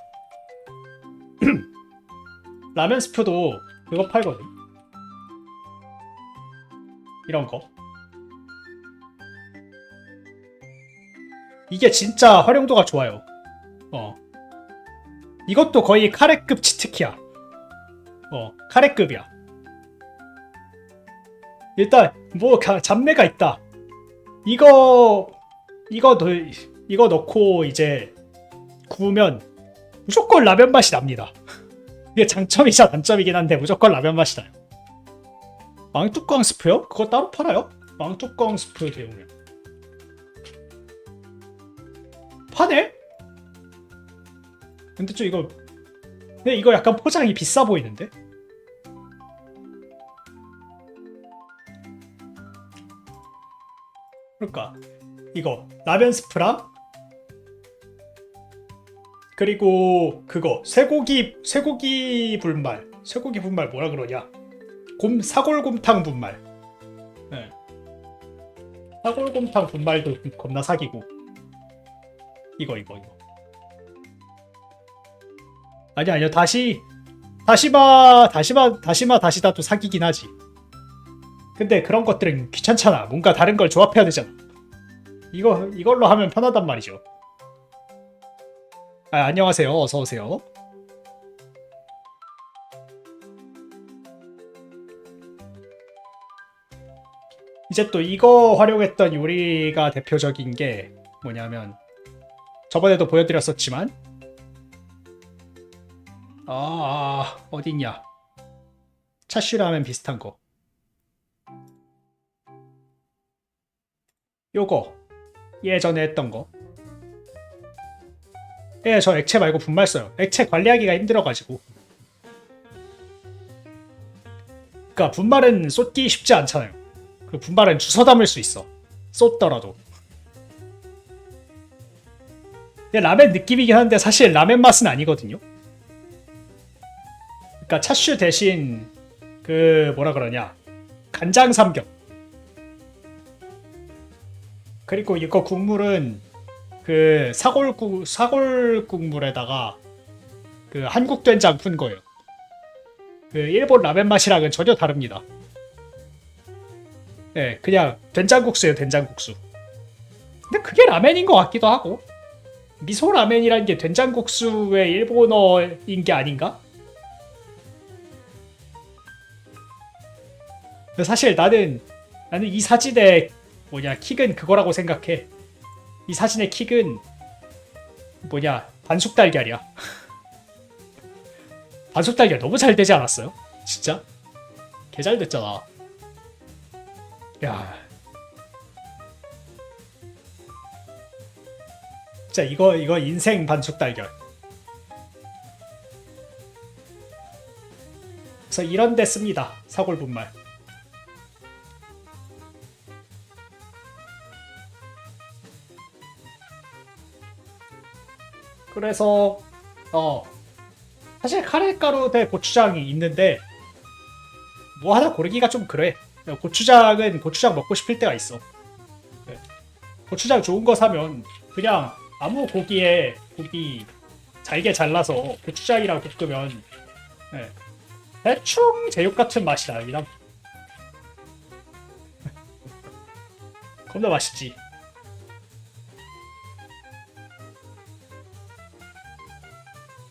라면 스프도 그거 팔거든. 이런 거. 이게 진짜 활용도가 좋아요. 이것도 거의 카레급 치트키야. 카레급이야. 일단 뭐 잡내가 있다. 이거 넣고 이제 구우면 무조건 라면 맛이 납니다. 이게 장점이자 단점이긴 한데 무조건 라면 맛이 나요. 망뚜껑 스프요? 그거 따로 팔아요? 망뚜껑 스프 대용량. 파네? 근데 이거 약간 포장이 비싸 보이는데? 그러니까 이거 라면 스프랑 그리고 그거 쇠고기 분말 뭐라 그러냐? 사골곰탕 분말. 네. 사골곰탕 분말도 겁나 사기고. 이거. 아니야. 다시다도 사기긴 하지. 근데 그런 것들은 귀찮잖아. 뭔가 다른 걸 조합해야 되잖아. 이걸로 하면 편하단 말이죠. 안녕하세요. 어서 오세요. 이제 또 이거 활용했던 요리가 대표적인 게 뭐냐면 저번에도 보여드렸었지만 어딨냐? 차슈라면 비슷한 거. 요거 예전에 했던 거. 저 액체 말고 분말 써요. 액체 관리하기가 힘들어가지고. 그니까 분말은 쏟기 쉽지 않잖아요. 그 분말은 주워 담을 수 있어. 쏟더라도. 라멘 느낌이긴 한데 사실 라멘 맛은 아니거든요. 그니까 차슈 대신 뭐라 그러냐, 간장 삼겹. 그리고 이거 국물은 사골국물에다가 한국 된장 푼 거예요. 일본 라멘 맛이랑은 전혀 다릅니다. 네, 그냥 된장국수예요, 된장국수. 근데 그게 라멘인 것 같기도 하고. 미소 라멘이라는 게 된장국수의 일본어인 게 아닌가? 사실 나는 이 사진의 킥은 그거라고 생각해. 이 사진의 킥은 반숙달걀이야. 반숙달걀 너무 잘 되지 않았어요? 진짜? 개 잘 됐잖아. 야, 진짜 이거 인생 반숙달걀. 그래서 이런 데 씁니다. 사골분말. 그래서 사실 카레가루 대 고추장이 있는데 뭐 하나 고르기가 좀 그래. 고추장은 고추장 먹고 싶을 때가 있어. 네. 고추장 좋은 거 사면 그냥 아무 고기에 고기 잘게 잘라서 고추장이랑 볶으면 네. 대충 제육 같은 맛이 나긴 함. 겁나 맛있지.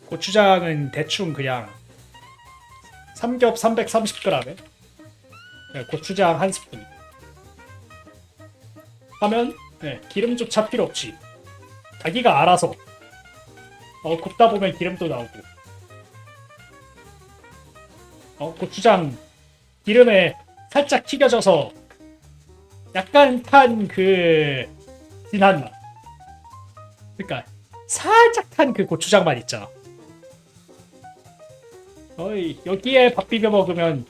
고추장은 대충 그냥 삼겹 330g에 고추장 한 스푼 하면 기름조차 필요 없지. 자기가 알아서 굽다 보면 기름도 나오고 고추장 기름에 살짝 튀겨져서 약간 탄 그 진한 맛. 그러니까 살짝 탄 그 고추장 맛 있잖아. 여기에 밥 비벼 먹으면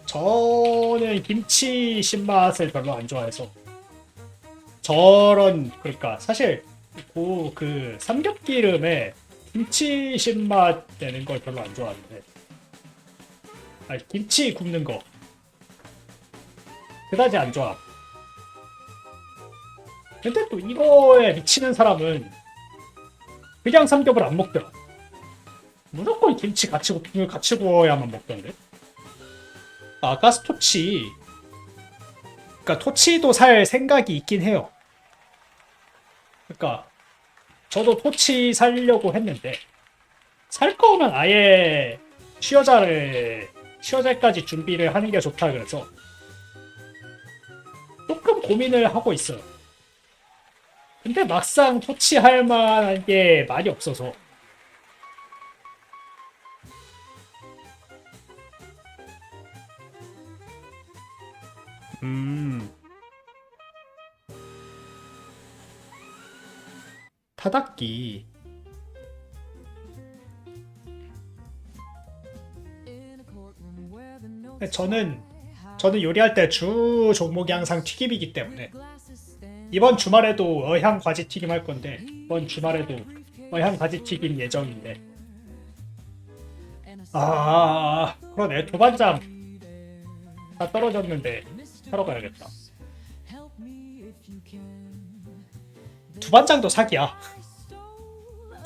저는 김치 신맛을 별로 안 좋아해서 그러니까 사실 그 삼겹기름에 김치 신맛 내는 걸 별로 안 좋아하는데 김치 굽는 거 그다지 안 좋아. 근데 또 이거에 미치는 사람은 그냥 삼겹을 안 먹더라. 무조건 김치 같이 구워야만 먹던데. 가스토치. 그러니까 토치도 살 생각이 있긴 해요. 그러니까 저도 토치 살려고 했는데 살 거면 아예 취어잘까지 준비를 하는 게 좋다 그래서 조금 고민을 하고 있어요. 근데 막상 토치할 만한 게 많이 없어서 타닥기 저는 요리할 때 주 종목이 항상 튀김이기 때문에 이번 주말에도 어향 과지 튀김 할 건데 이번 주말에도 어향 과지 튀김 예정인데 그러네. 도반장 다 떨어졌는데 사러 가야겠다. 두반장도 사기야.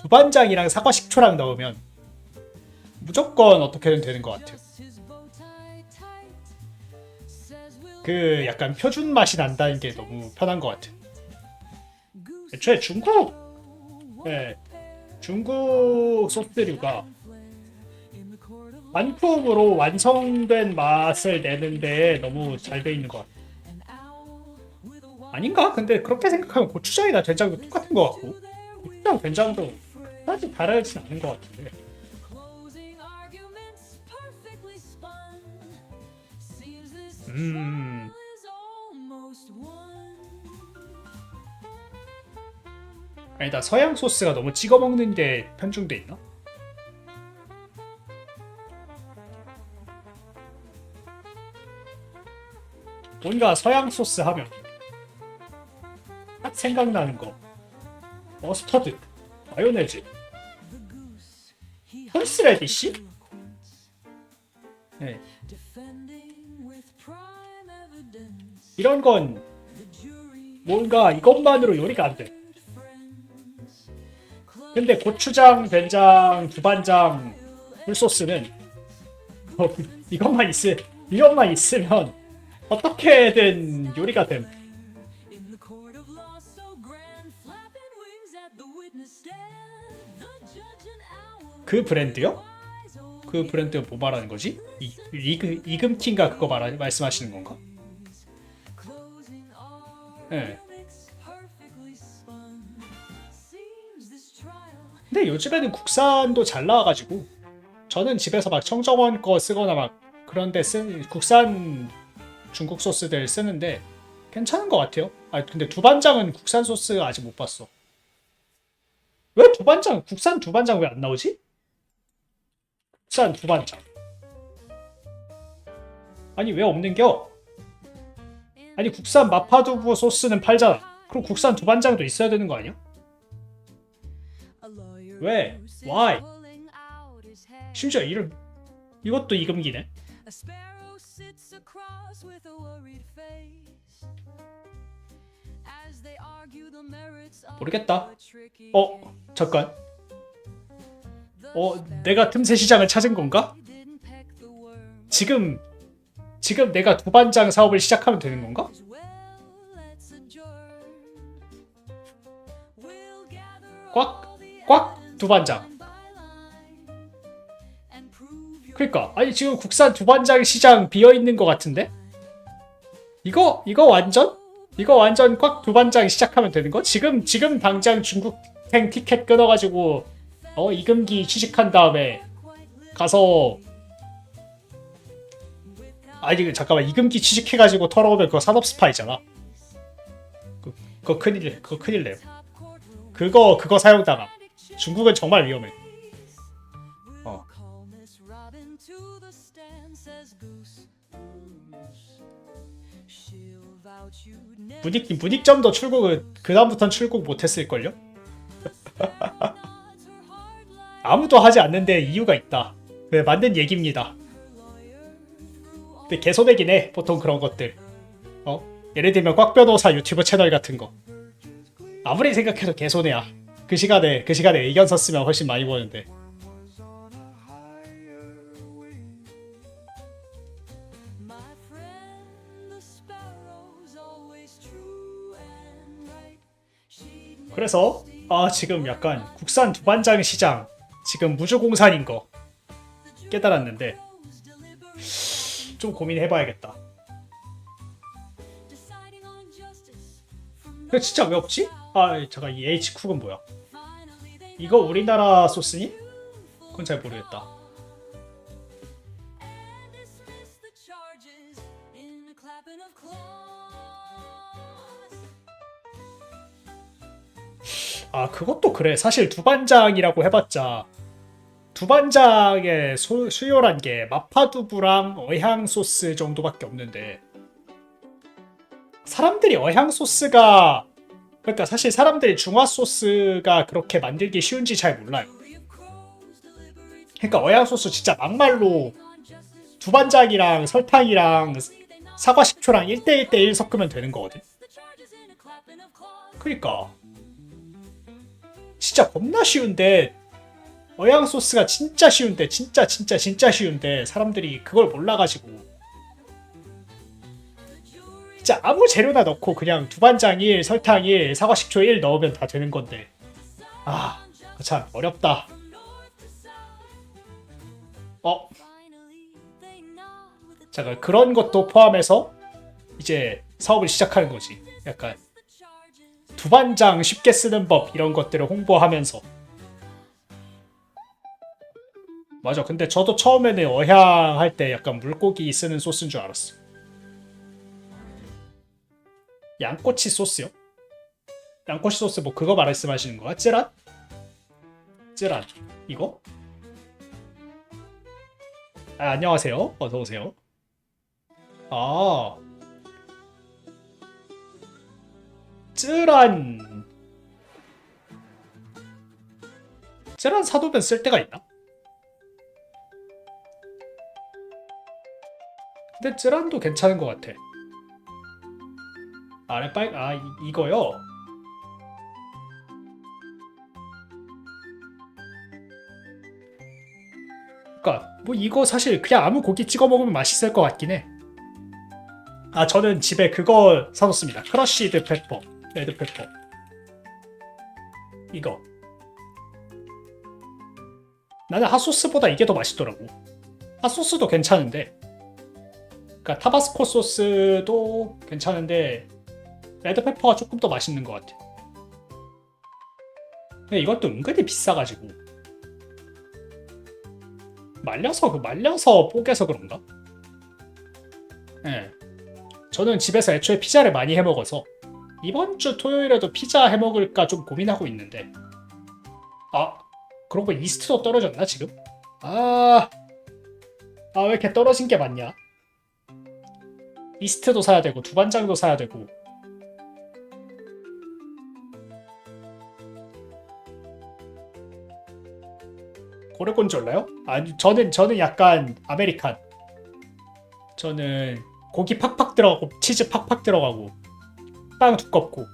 두반장이랑 사과 식초랑 넣으면 무조건 어떻게든 되는 것 같아요. 그 약간 표준 맛이 난다는 게 너무 편한 것 같아요. 애초에 중국 소스류가 완품으로 완성된 맛을 내는데 너무 잘 돼 있는 것 같아요. 아닌가? 근데 그렇게 생각하면 고추장이나 된장도 똑같은 것 같고 고추장, 된장도 사실 다르진 않은 것 같은데 아니다. 서양 소스가 너무 찍어 먹는 게 편중돼 있나? 뭔가 서양 소스 하면 딱 생각나는 거 머스터드, 마요네즈, 홀스레디시? 이런 건 뭔가 이것만으로 요리가 안 돼. 근데 고추장, 된장, 두반장, 굴소스는 이것만 있으면 어떻게든 요리가 됨. 그 브랜드요? 그 브랜드 뭐 말하는 거지? 이금키인가 그거 말씀하시는 건가? 네. 근데 요즘에는 국산도 잘 나와가지고 저는 집에서 막 청정원 거 쓰거나 막 그런데 쓴 국산 중국 소스들 쓰는데 괜찮은 것 같아요. 아 근데 두반장은 국산 소스 아직 못 봤어. 왜 두반장 국산 두반장 왜 안 나오지? 국산 두반장. 아니 왜 없는겨? 아니 국산 마파두부 소스는 팔잖아. 그럼 국산 두반장도 있어야 되는 거 아니야? 왜? Why? 심지어 이름 이것도 이금기네. 모르겠다. 잠깐. 내가 틈새 시장을 찾은 건가? 지금 내가 두반장 사업을 시작하면 되는 건가? 꽉 두반장. 그러니까 아니 지금 국산 두반장 시장 비어 있는 것 같은데? 이거 완전 꽉 두반장 시작하면 되는 거? 지금 당장 중국행 티켓 끊어가지고 이금기 취직한 다음에 가서 아니 잠깐만 이금기 취직해가지고 털어오면 그거 산업 스파이잖아. 그거 큰일이에요. 그거 사용당함. 중국은 정말 위험해. 문익점도 출국은 그다음부터는 출국 못했을걸요? 아무도 하지 않는데 이유가 있다. 네, 맞는 얘기입니다. 근데 개소되긴 해 보통 그런 것들. 예를 들면 꽉 변호사 유튜브 채널 같은 거 아무리 생각해도 개소내야. 그 시간에 의견 썼으면 훨씬 많이 보는데. 그래서 지금 약간 국산 두반장 시장 지금 무주공산인 거 깨달았는데 좀 고민해봐야겠다. 근데 진짜 왜 없지? 잠깐 이 H쿡은 뭐야? 이거 우리나라 소스니? 그건 잘 모르겠다. 그것도 그래. 사실 두반장이라고 해봤자 두반장의 수요란 게 마파두부랑 어향 소스 정도밖에 없는데 사람들이 어향 소스가 그러니까 사실 사람들이 중화 소스가 그렇게 만들기 쉬운지 잘 몰라요. 그러니까 어향 소스 진짜 막말로 두반장이랑 설탕이랑 사과 식초랑 1대1대1 섞으면 되는 거거든. 그러니까 진짜 겁나 쉬운데 어향 소스가 진짜 쉬운데 진짜 쉬운데 사람들이 그걸 몰라가지고 진짜 아무 재료나 넣고 그냥 두반장 1, 설탕 1, 사과 식초 1 넣으면 다 되는 건데 참 어렵다. 잠깐 그런 것도 포함해서 이제 사업을 시작하는 거지. 약간 두반장 쉽게 쓰는 법 이런 것들을 홍보하면서. 맞아. 근데 저도 처음에는 어향 할 때 약간 물고기 쓰는 소스인 줄 알았어. 양꼬치 소스요? 양꼬치 소스 뭐 그거 말씀하시는 거야? 쯔란? 이거? 안녕하세요. 어서오세요. 쯔란 사두면 쓸 데가 있나? 근데 쯔란도 괜찮은 것 같아. 아래 이거요? 그니까 뭐 이거 사실 그냥 아무 고기 찍어 먹으면 맛있을 것 같긴 해. 저는 집에 그거 사뒀습니다. 크러쉬드 페퍼, 레드 페퍼. 이거. 나는 핫소스보다 이게 더 맛있더라고. 핫소스도 괜찮은데 그러니까 타바스코 소스도 괜찮은데 레드페퍼가 조금 더 맛있는 것 같아. 근데 이것도 은근히 비싸가지고 말려서 뽀개서 그런가? 네. 저는 집에서 애초에 피자를 많이 해 먹어서 이번 주 토요일에도 피자 해 먹을까 좀 고민하고 있는데 아 그러고 이스트도 떨어졌나 지금? 왜 이렇게 떨어진 게 많냐? 이스트도 사야 되고 두반장도 사야 되고 고르곤졸라요? 아니 저는 약간 아메리칸. 저는 고기 팍팍 들어가고 치즈 팍팍 들어가고 빵 두껍고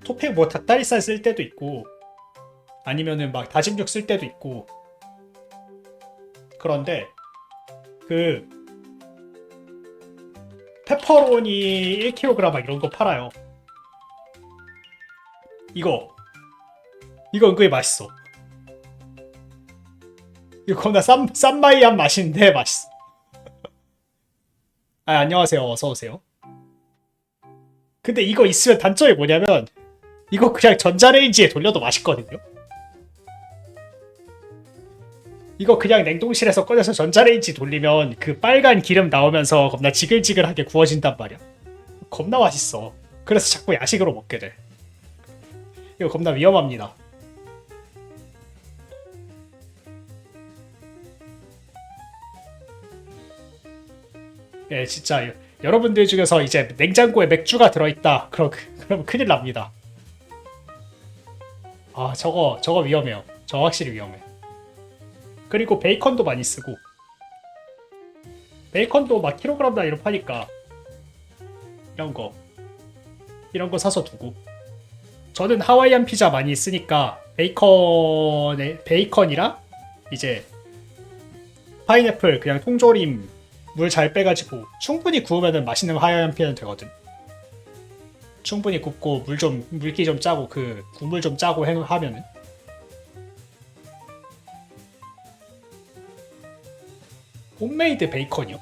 토핑 뭐 닭다리살 쓸 때도 있고 아니면은 막 다짐육 쓸 때도 있고 그런데 그 페퍼로니 1kg 막 이런 거 팔아요. 이거 은근히 맛있어. 이거 겁나 쌈마이한 맛인데 맛있어. 안녕하세요. 어서오세요. 근데 이거 있으면 단점이 뭐냐면 이거 그냥 전자레인지에 돌려도 맛있거든요. 이거 그냥 냉동실에서 꺼내서 전자레인지 돌리면 그 빨간 기름 나오면서 겁나 지글지글하게 구워진단 말이야. 겁나 맛있어. 그래서 자꾸 야식으로 먹게 돼. 이거 겁나 위험합니다. 예, 진짜 여러분들 중에서 이제 냉장고에 맥주가 들어있다. 그럼 큰일 납니다. 저거 위험해요. 저거 확실히 위험해. 그리고 베이컨도 많이 쓰고 베이컨도 막 킬로그램당 이런 파니까 이런 거 사서 두고 저는 하와이안 피자 많이 쓰니까 베이컨이랑 이제 파인애플 그냥 통조림 물 잘 빼가지고 충분히 구우면은 맛있는 하와이안 피자는 되거든. 충분히 굽고 물기 좀 짜고 그 국물 좀 짜고 하면은 홈메이드 베이컨이요?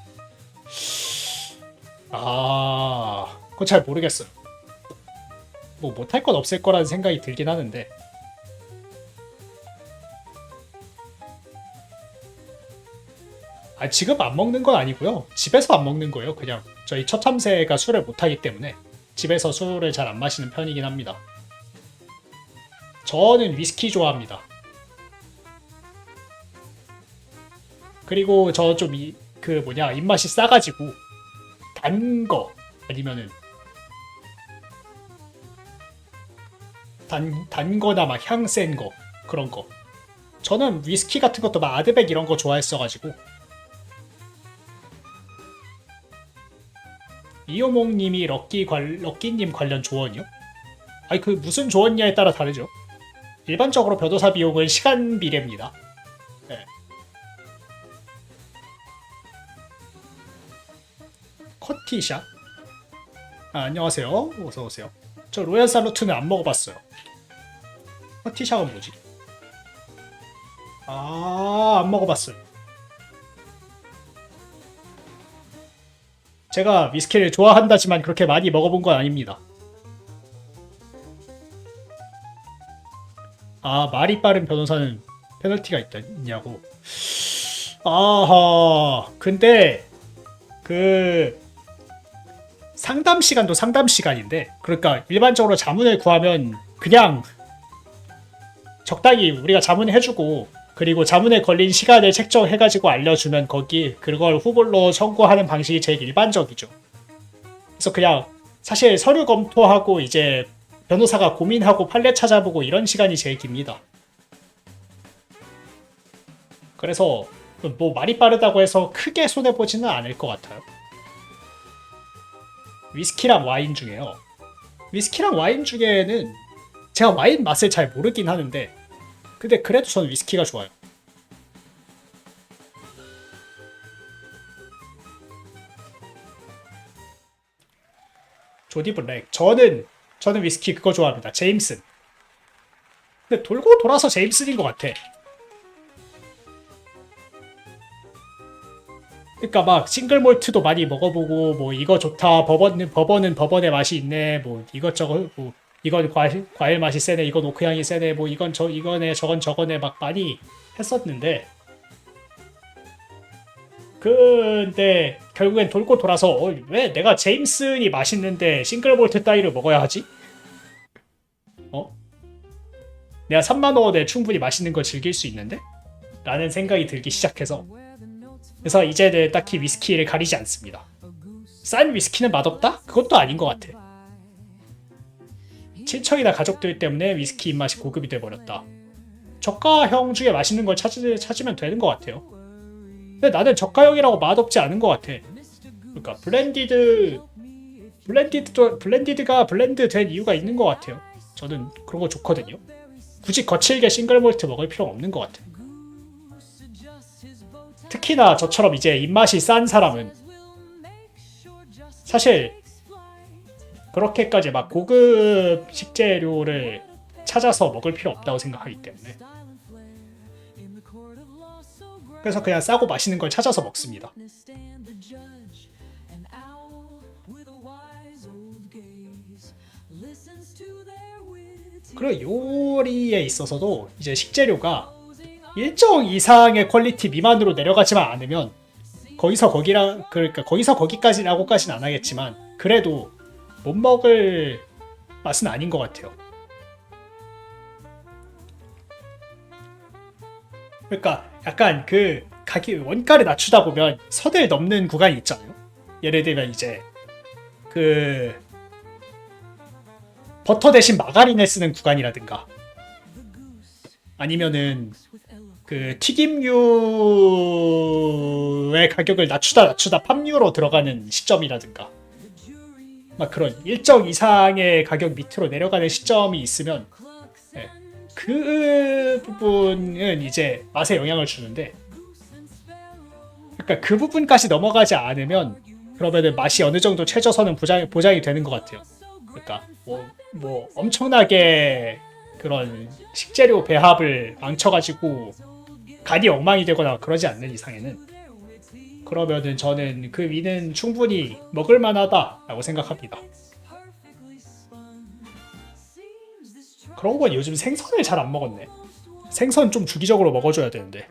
그건 잘 모르겠어요. 뭐 못할 건 없을 거라는 생각이 들긴 하는데 지금 안 먹는 건 아니고요. 집에서 안 먹는 거예요. 그냥 저희 처참새가 술을 못하기 때문에 집에서 술을 잘 안 마시는 편이긴 합니다. 저는 위스키 좋아합니다. 그리고 저 좀 입맛이 싸가지고 단 거 아니면은 단 거나 막 향 센 거 그런 거. 저는 위스키 같은 것도 막 아드백 이런 거 좋아했어가지고. 이호몽님이 럭키님 관련 조언이요? 그 무슨 조언냐에 따라 다르죠. 일반적으로 변호사 비용은 시간 비례입니다. 네. 커티샷? 안녕하세요. 어서오세요. 저 로얄 살루트는 안 먹어봤어요. 커티샷은 뭐지? 안 먹어봤어요. 제가 위스키를 좋아한다지만 그렇게 많이 먹어본 건 아닙니다. 말이 빠른 변호사는 페널티가 있냐고. 근데 상담 시간도 상담 시간인데, 그러니까 일반적으로 자문을 구하면 그냥 적당히 우리가 자문해주고, 그리고 자문에 걸린 시간을 책정해가지고 알려주면 그걸 후불로 청구하는 방식이 제일 일반적이죠. 그래서 그냥 사실 서류 검토하고 이제 변호사가 고민하고 판례 찾아보고 이런 시간이 제일 깁니다. 그래서 뭐 말이 빠르다고 해서 크게 손해보지는 않을 것 같아요. 위스키랑 와인 중에요. 위스키랑 와인 중에는 제가 와인 맛을 잘 모르긴 하는데 근데 그래도 저는 위스키가 좋아요. 조디 블랙. 저는 위스키 그거 좋아합니다. 제임슨. 근데 돌고 돌아서 제임슨인 것 같아. 그러니까 막 싱글 몰트도 많이 먹어보고 뭐 이거 좋다. 버번은 버번의 맛이 있네. 뭐 이것저것 뭐 이건 과일 맛이 세네. 이건 오크향이 세네. 뭐 이거네 저건 저거네 막 많이 했었는데 근데 결국엔 돌고 돌아서 왜 내가 제임슨이 맛있는데 싱글볼트 따위를 먹어야 하지? 내가 3만원에 충분히 맛있는 걸 즐길 수 있는데? 라는 생각이 들기 시작해서 그래서 이제는 딱히 위스키를 가리지 않습니다. 싼 위스키는 맛없다? 그것도 아닌 것 같아. 친척이나 가족들 때문에 위스키 입맛이 고급이 돼버렸다. 저가형 중에 맛있는 걸 찾으면 되는 것 같아요. 근데 나는 저가형이라고 맛없지 않은 것 같아. 그러니까 블렌디드가 블렌드 된 이유가 있는 것 같아요. 저는 그런 거 좋거든요. 굳이 거칠게 싱글몰트 먹을 필요가 없는 것 같아. 특히나 저처럼 이제 입맛이 싼 사람은 사실 그렇게까지 막 고급 식재료를 찾아서 먹을 필요 없다고 생각하기 때문에 그래서 그냥 싸고 맛있는 걸 찾아서 먹습니다. 그리고 요리에 있어서도 이제 식재료가 일정 이상의 퀄리티 미만으로 내려가지만 않으면 그러니까 거기서 거기까지라고까지는 안 하겠지만 그래도 못 먹을 맛은 아닌 것 같아요. 그러니까 약간 그 가격 원가를 낮추다 보면 선을 넘는 구간이 있잖아요. 예를 들면 이제 그 버터 대신 마가린을 쓰는 구간이라든가 아니면은 그 튀김류의 가격을 낮추다 팜유로 들어가는 시점이라든가 막 그런 일정 이상의 가격 밑으로 내려가는 시점이 있으면 네, 그 부분은 이제 맛에 영향을 주는데 그러니까 그 부분까지 넘어가지 않으면 그러면은 맛이 어느 정도 최저선은 보장이 되는 것 같아요. 그러니까 뭐 엄청나게 그런 식재료 배합을 망쳐가지고 간이 엉망이 되거나 그러지 않는 이상에는 그러면은 저는 그 위는 충분히 먹을 만하다라고 생각합니다. 그런 건 요즘 생선을 잘 안 먹었네. 생선 좀 주기적으로 먹어줘야 되는데.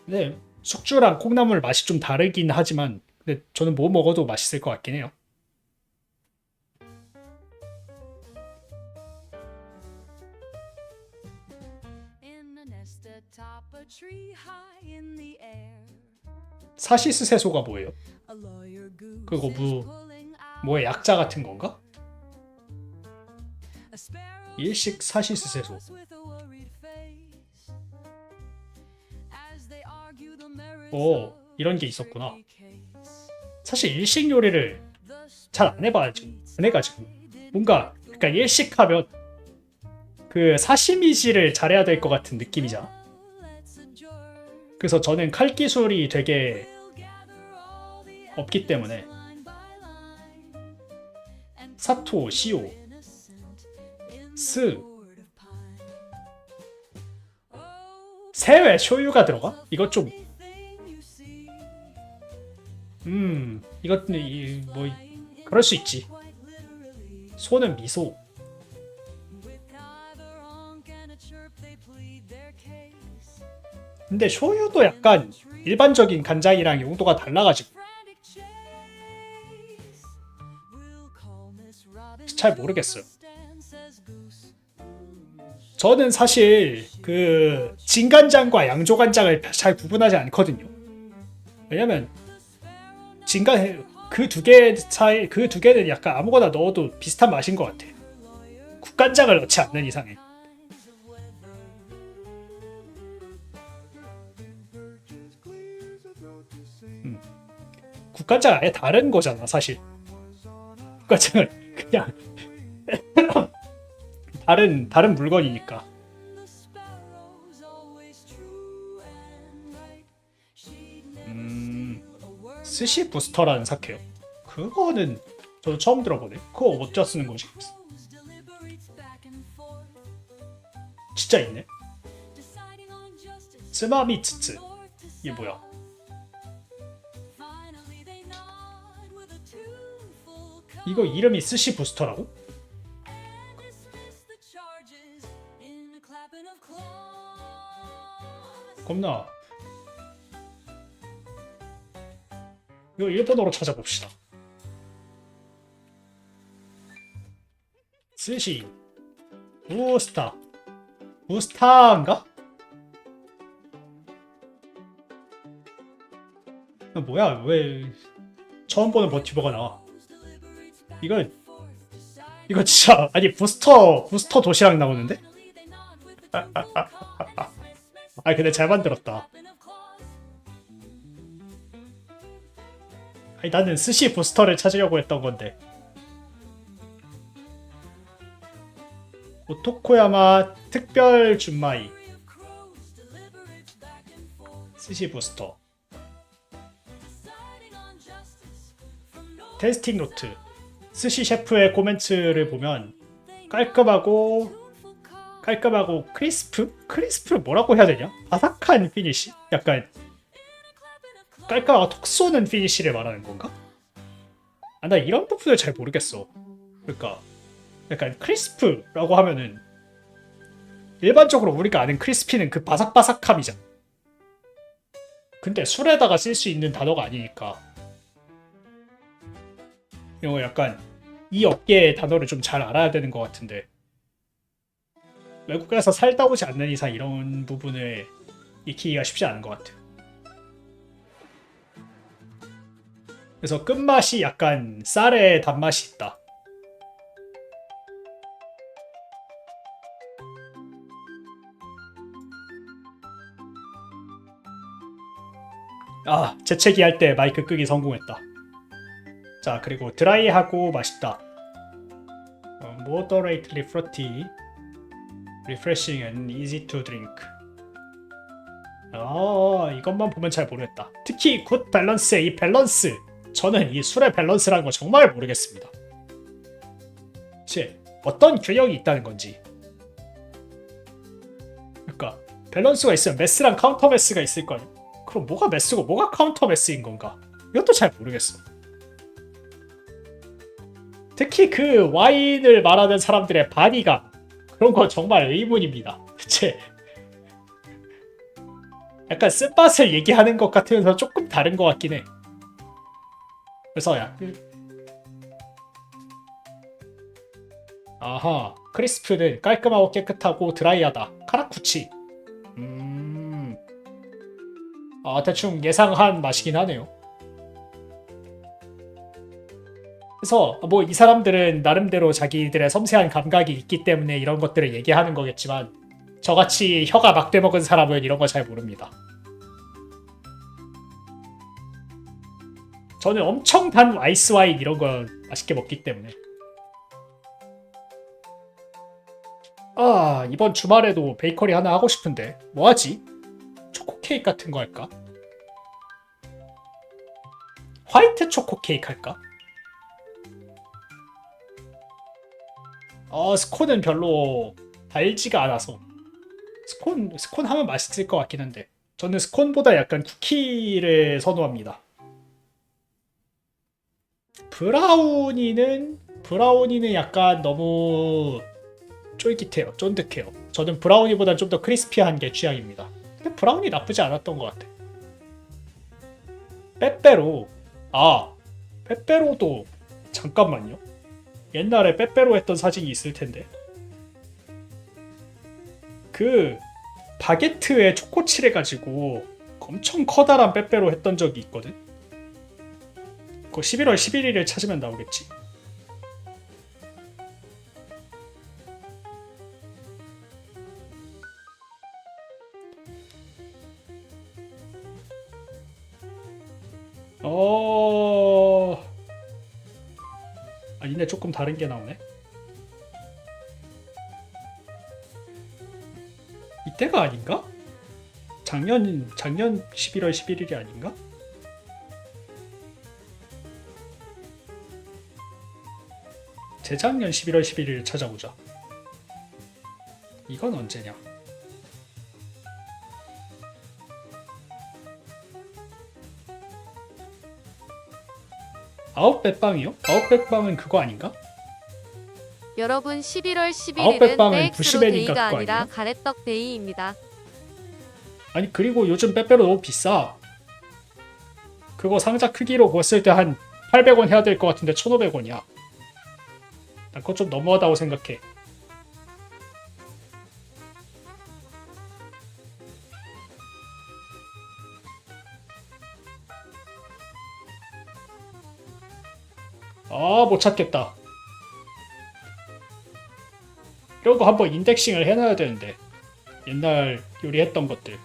네, 숙주랑 콩나물 맛이 좀 다르긴 하지만 근데 저는 뭐 먹어도 맛있을 것 같긴 해요. 사시스세소가 뭐예요? 그거 뭐의 약자 같은 건가? 일식 사시스세소. 이런 게 있었구나. 사실 일식 요리를 잘 안 해가지고 뭔가 그러니까 일식하면 그 사시미질을 잘해야 될 것 같은 느낌이잖아. 그래서 저는 칼 기술이 되게 없기 때문에 사토, 시오, 스, 새왜 쇼유가 들어가? 이것 좀 이것은 뭐 그럴 수 있지. 소는 미소. 근데 쇼유도 약간 일반적인 간장이랑 용도가 달라가지고 잘 모르겠어요. 저는 사실 그 진간장과 양조간장을 잘 구분하지 않거든요. 왜냐면 그 두 개는 약간 아무거나 넣어도 비슷한 맛인 것 같아. 국간장을 넣지 않는 이상에. 국간장 아예 다른 거잖아 사실. 국간장은 그냥 다른 물건이니까. 스시 부스터라는 사케요. 그거는 저도 처음 들어보네. 그거 어디다 쓰는 거지? 진짜 있네. 스마미츠츠. 이게 뭐야? 이거 이름이 스시 부스터라고? 겁나. 이거 일본어로 찾아봅시다. 스시 부스타 부스타인가? 뭐야 왜 처음 보는 버티버가 나와? 이거 진짜 아니 부스터 도시락 나오는데? 아 근데 잘 만들었다. 아니 나는 스시 부스터를 찾으려고 했던 건데. 오토코야마 특별 준마이 스시 부스터 테스팅 노트. 스시 셰프의 코멘트를 보면 깔끔하고 크리스프를 뭐라고 해야 되냐? 바삭한 피니시? 약간 깔끔하고 톡 쏘는 피니시를 말하는 건가? 아, 나 이런 부분을 잘 모르겠어. 그러니까 약간 크리스프라고 하면은 일반적으로 우리가 아는 크리스피는 그 바삭바삭함이잖아. 근데 술에다가 쓸 수 있는 단어가 아니니까 이거 약간 이 업계의 단어를 좀 잘 알아야 되는 것 같은데 외국에서 살다 오지 않는 이상 이런 부분을 익히기가 쉽지 않은 것 같아. 그래서 끝맛이 약간 쌀의 단맛이 있다. 아, 재채기 할 때 마이크 끄기 성공했다. 자, 그리고 드라이하고 맛있다. moderately fruity, refreshing and easy to drink. 이것만 보면 잘 모르겠다. 특히 굿 밸런스의 이 밸런스. 저는 이 술의 밸런스라는 거 정말 모르겠습니다. 어떤 균형이 있다는 건지. 그러니까 밸런스가 있으면 매스랑 카운터 매스가 있을 거 아니야. 그럼 뭐가 매스고 뭐가 카운터 매스인 건가? 이것도 잘 모르겠어. 특히 그 와인을 말하는 사람들의 반의감, 그런 거 정말 의문입니다. 대체 약간 쓴맛을 얘기하는 것 같으면서 조금 다른 것 같긴 해. 그래서 아하, 크리스프는 깔끔하고 깨끗하고 드라이하다. 카라쿠치. 대충 예상한 맛이긴 하네요. 그래서 뭐 이 사람들은 나름대로 자기들의 섬세한 감각이 있기 때문에 이런 것들을 얘기하는 거겠지만 저같이 혀가 막대 먹은 사람은 이런 거 잘 모릅니다. 저는 엄청 단 아이스 와인 이런 거 맛있게 먹기 때문에. 이번 주말에도 베이커리 하나 하고 싶은데 뭐 하지? 초코 케이크 같은 거 할까? 화이트 초코 케이크 할까? 스콘은 별로 달지가 않아서 스콘 하면 맛있을 것 같긴 한데 저는 스콘보다 약간 쿠키를 선호합니다. 브라우니는 약간 너무 쫄깃해요. 쫀득해요. 저는 브라우니보다 좀 더 크리스피한 게 취향입니다. 근데 브라우니 나쁘지 않았던 것 같아. 빼빼로. 빼빼로도 잠깐만요. 옛날에 빼빼로 했던 사진이 있을 텐데. 그 바게트에 초코칠 해가지고 엄청 커다란 빼빼로 했던 적이 있거든. 그거 11월 11일을 찾으면 나오겠지. 아니네, 조금 다른 게 나오네. 이때가 아닌가? 작년 11월 11일이 아닌가? 재작년 11월 11일 찾아보자. 이건 언제냐? 아웃백빵이요? 아웃백빵은 그거 아닌가? 여러분 11월 아웃백빵은 11일은 넥스로 90엔인가 데이가 그거 아니라 아니야? 가래떡 데이입니다. 아니 그리고 요즘 빼빼로 너무 비싸. 그거 상자 크기로 봤을 때 한 800원 해야 될 것 같은데 1,500원이야. 난 그거 좀 너무하다고 생각해. 아, 못 찾겠다. 이런 거 한번 인덱싱을 해놔야 되는데. 옛날 요리했던 것들.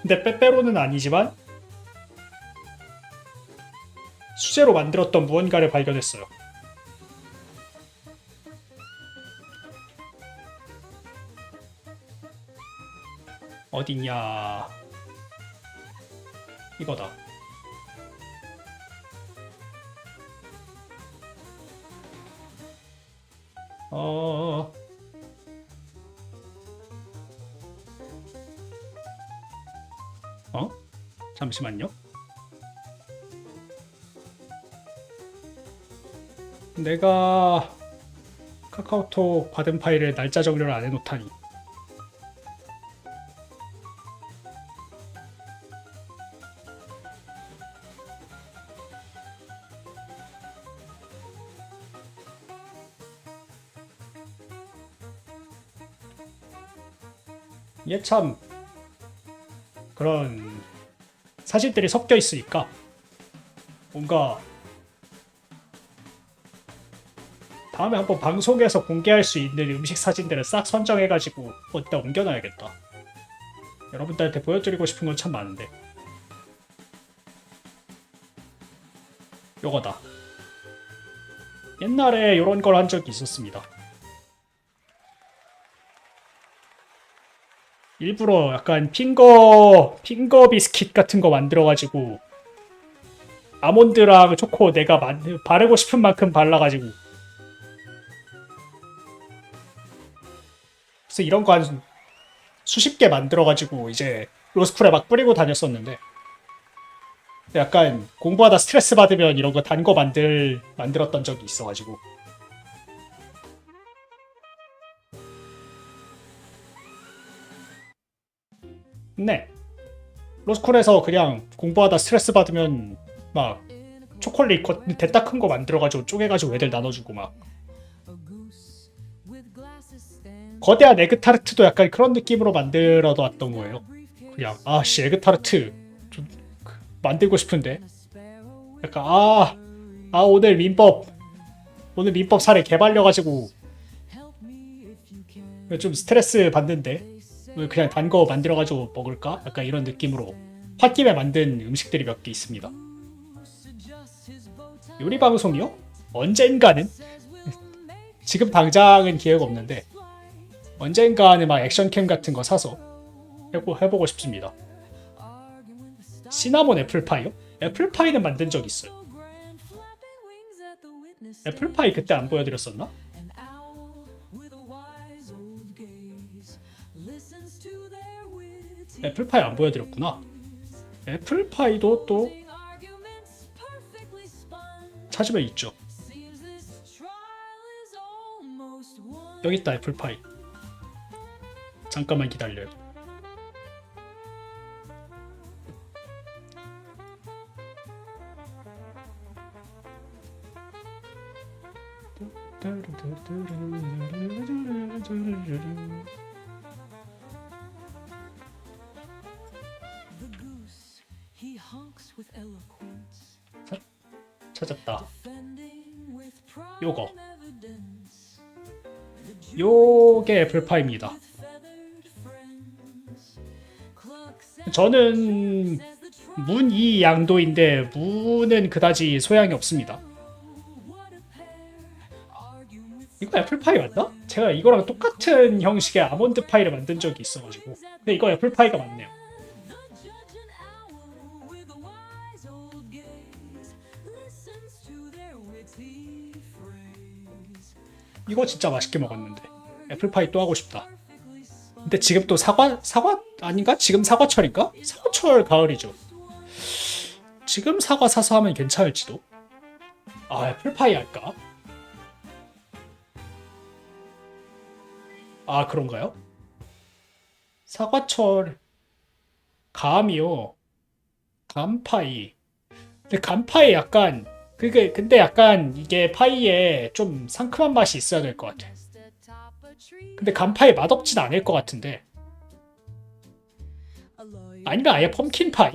근데 빼빼로는 아니지만 수제로 만들었던 무언가를 발견했어요. 어딨냐? 이거다. 어. 잠시만요. 내가 카카오톡 받은 파일을 날짜 정렬을 안 해놓다니. 이게 참 그런 사진들이 섞여 있으니까 뭔가 다음에 한번 방송에서 공개할 수 있는 음식 사진들을 싹 선정해가지고 어디다 옮겨놔야겠다. 여러분들한테 보여드리고 싶은 건 참 많은데. 요거다. 옛날에 요런 걸 한 적이 있었습니다. 일부러 약간 핑거 비스킷 같은 거 만들어가지고 아몬드랑 초코 내가 바르고 싶은 만큼 발라가지고 그래서 이런 거 한 수십 개 만들어가지고 이제 로스쿨에 막 뿌리고 다녔었는데 약간 공부하다 스트레스 받으면 이런 거 단 거 만들었던 적이 있어가지고 네. 로스쿨에서 그냥 공부하다 스트레스 받으면 막 초콜릿 대따 큰 거 만들어가지고 쪼개가지고 애들 나눠주고 막 거대한 에그타르트도 약간 그런 느낌으로 만들어 놨던 거예요. 그냥 아씨 에그타르트 좀 만들고 싶은데 약간 오늘 민법 사례 개발려가지고 좀 스트레스 받는데 그냥 단 거 만들어가지고 먹을까? 약간 이런 느낌으로 홧김에 만든 음식들이 몇 개 있습니다. 요리 방송이요? 언젠가는? 지금 당장은 기회가 없는데 언젠가는 막 액션캠 같은 거 사서 해보고 싶습니다. 시나몬 애플파이요? 애플파이는 만든 적 있어요. 애플파이 그때 안 보여드렸었나? 애플파이 안 보여드렸구나. 애플파이도 또 찾으면 있죠. 여기 있다 애플파이. 잠깐만 기다려요. 찾았다. 요게 애플파이입니다. 저는 문이 양도인데 무는 그다지 소양이 없습니다. 이거 애플파이 맞나? 제가 이거랑 똑같은 형식의 아몬드 파이를 만든 적이 있어가지고 근데 이거 애플파이가 맞네요. 이거 진짜 맛있게 먹었는데 애플파이 또 하고 싶다. 근데 지금 또 사과 아닌가? 지금 사과철인가? 사과철 가을이죠. 지금 사과 사서 하면 괜찮을지도. 애플파이 할까? 아, 그런가요? 사과철 감이요. 감파이. 근데 감파이 약간 그게 근데 약간 이게 파이에 좀 상큼한 맛이 있어야 될 것 같아. 근데 감파이 맛없진 않을 것 같은데. 아니면 아예 펌킨 파이?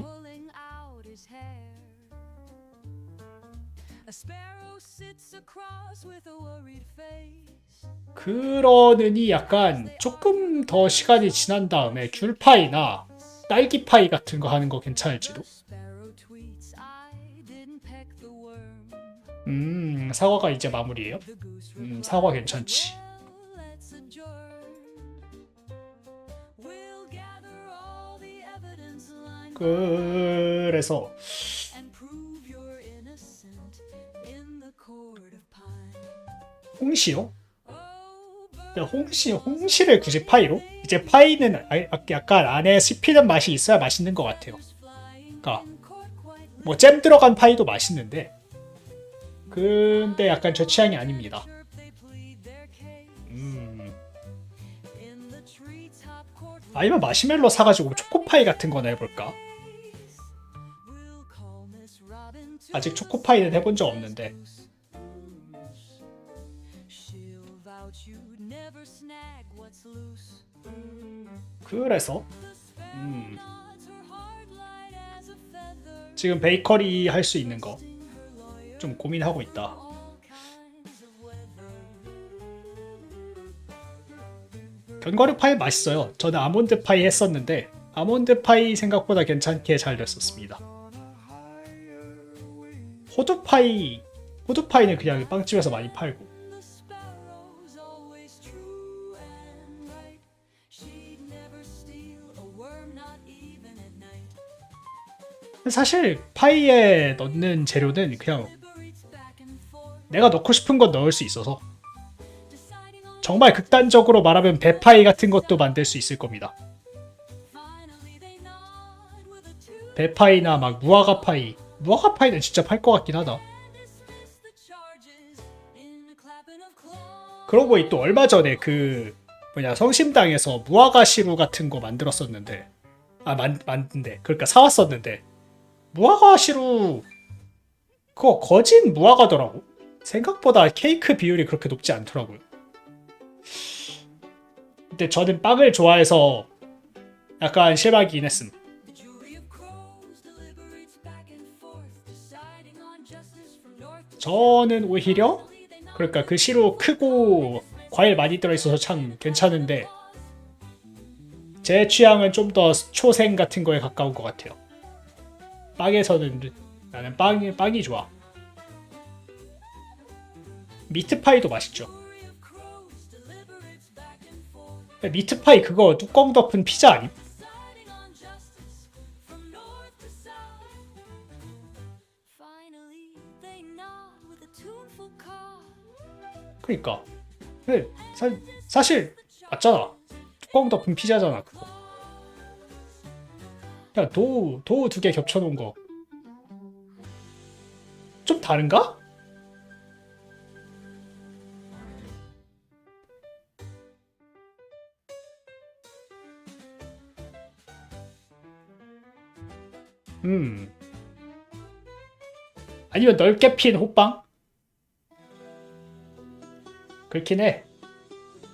그러느니 약간 조금 더 시간이 지난 다음에 귤파이나 딸기파이 같은 거 하는 거 괜찮을지도. 사과가 이제 마무리예요? 사과 괜찮지. 그래서 홍시요? 홍시를 굳이 파이로? 이제 파이는 약간 안에 씹히는 맛이 있어야 맛있는 것 같아요. 그러니까 뭐 잼 들어간 파이도 맛있는데, 근데 약간 제 취향이 아닙니다. 아니면 마시멜로 사가지고 초코파이 같은 거나 해볼까? 아직 초코파이는 해본 적 없는데. 그래서 지금 베이커리 할 수 있는 거 좀 고민하고 있다. 견과류 파이 맛있어요. 저는 아몬드 파이 했었는데 아몬드 파이 생각보다 괜찮게 잘 됐었습니다. 호두파이는 그냥 빵집에서 많이 팔고. 사실 파이에 넣는 재료는 그냥 내가 넣고 싶은 건 넣을 수 있어서, 정말 극단적으로 말하면 배파이 같은 것도 만들 수 있을 겁니다. 배파이나 막 무화과파이는 진짜 팔 것 같긴 하다. 그러고 보니 또 얼마 전에 성심당에서 무화과 시루 같은 거 만들었었는데, 그러니까 사왔었는데, 무화과 시루 그거 거진 무화과더라고. 생각보다 케이크 비율이 그렇게 높지 않더라고요. 근데 저는 빵을 좋아해서 약간 실망이긴 했음. 저는 오히려 그러니까 그 시루 크고 과일 많이 들어있어서 참 괜찮은데, 제 취향은 좀 더 초생 같은 거에 가까운 것 같아요. 빵에서는 나는 빵이 좋아. 미트파이도 맛있죠. 미트파이 그거 뚜껑 덮은 피자 아님? 그니까 사실 맞잖아. 뚜껑 덮은 피자잖아 그거. 그냥 도우 2개 겹쳐놓은 거 좀 다른가? 아니면 넓게 핀 호빵? 그렇긴 해.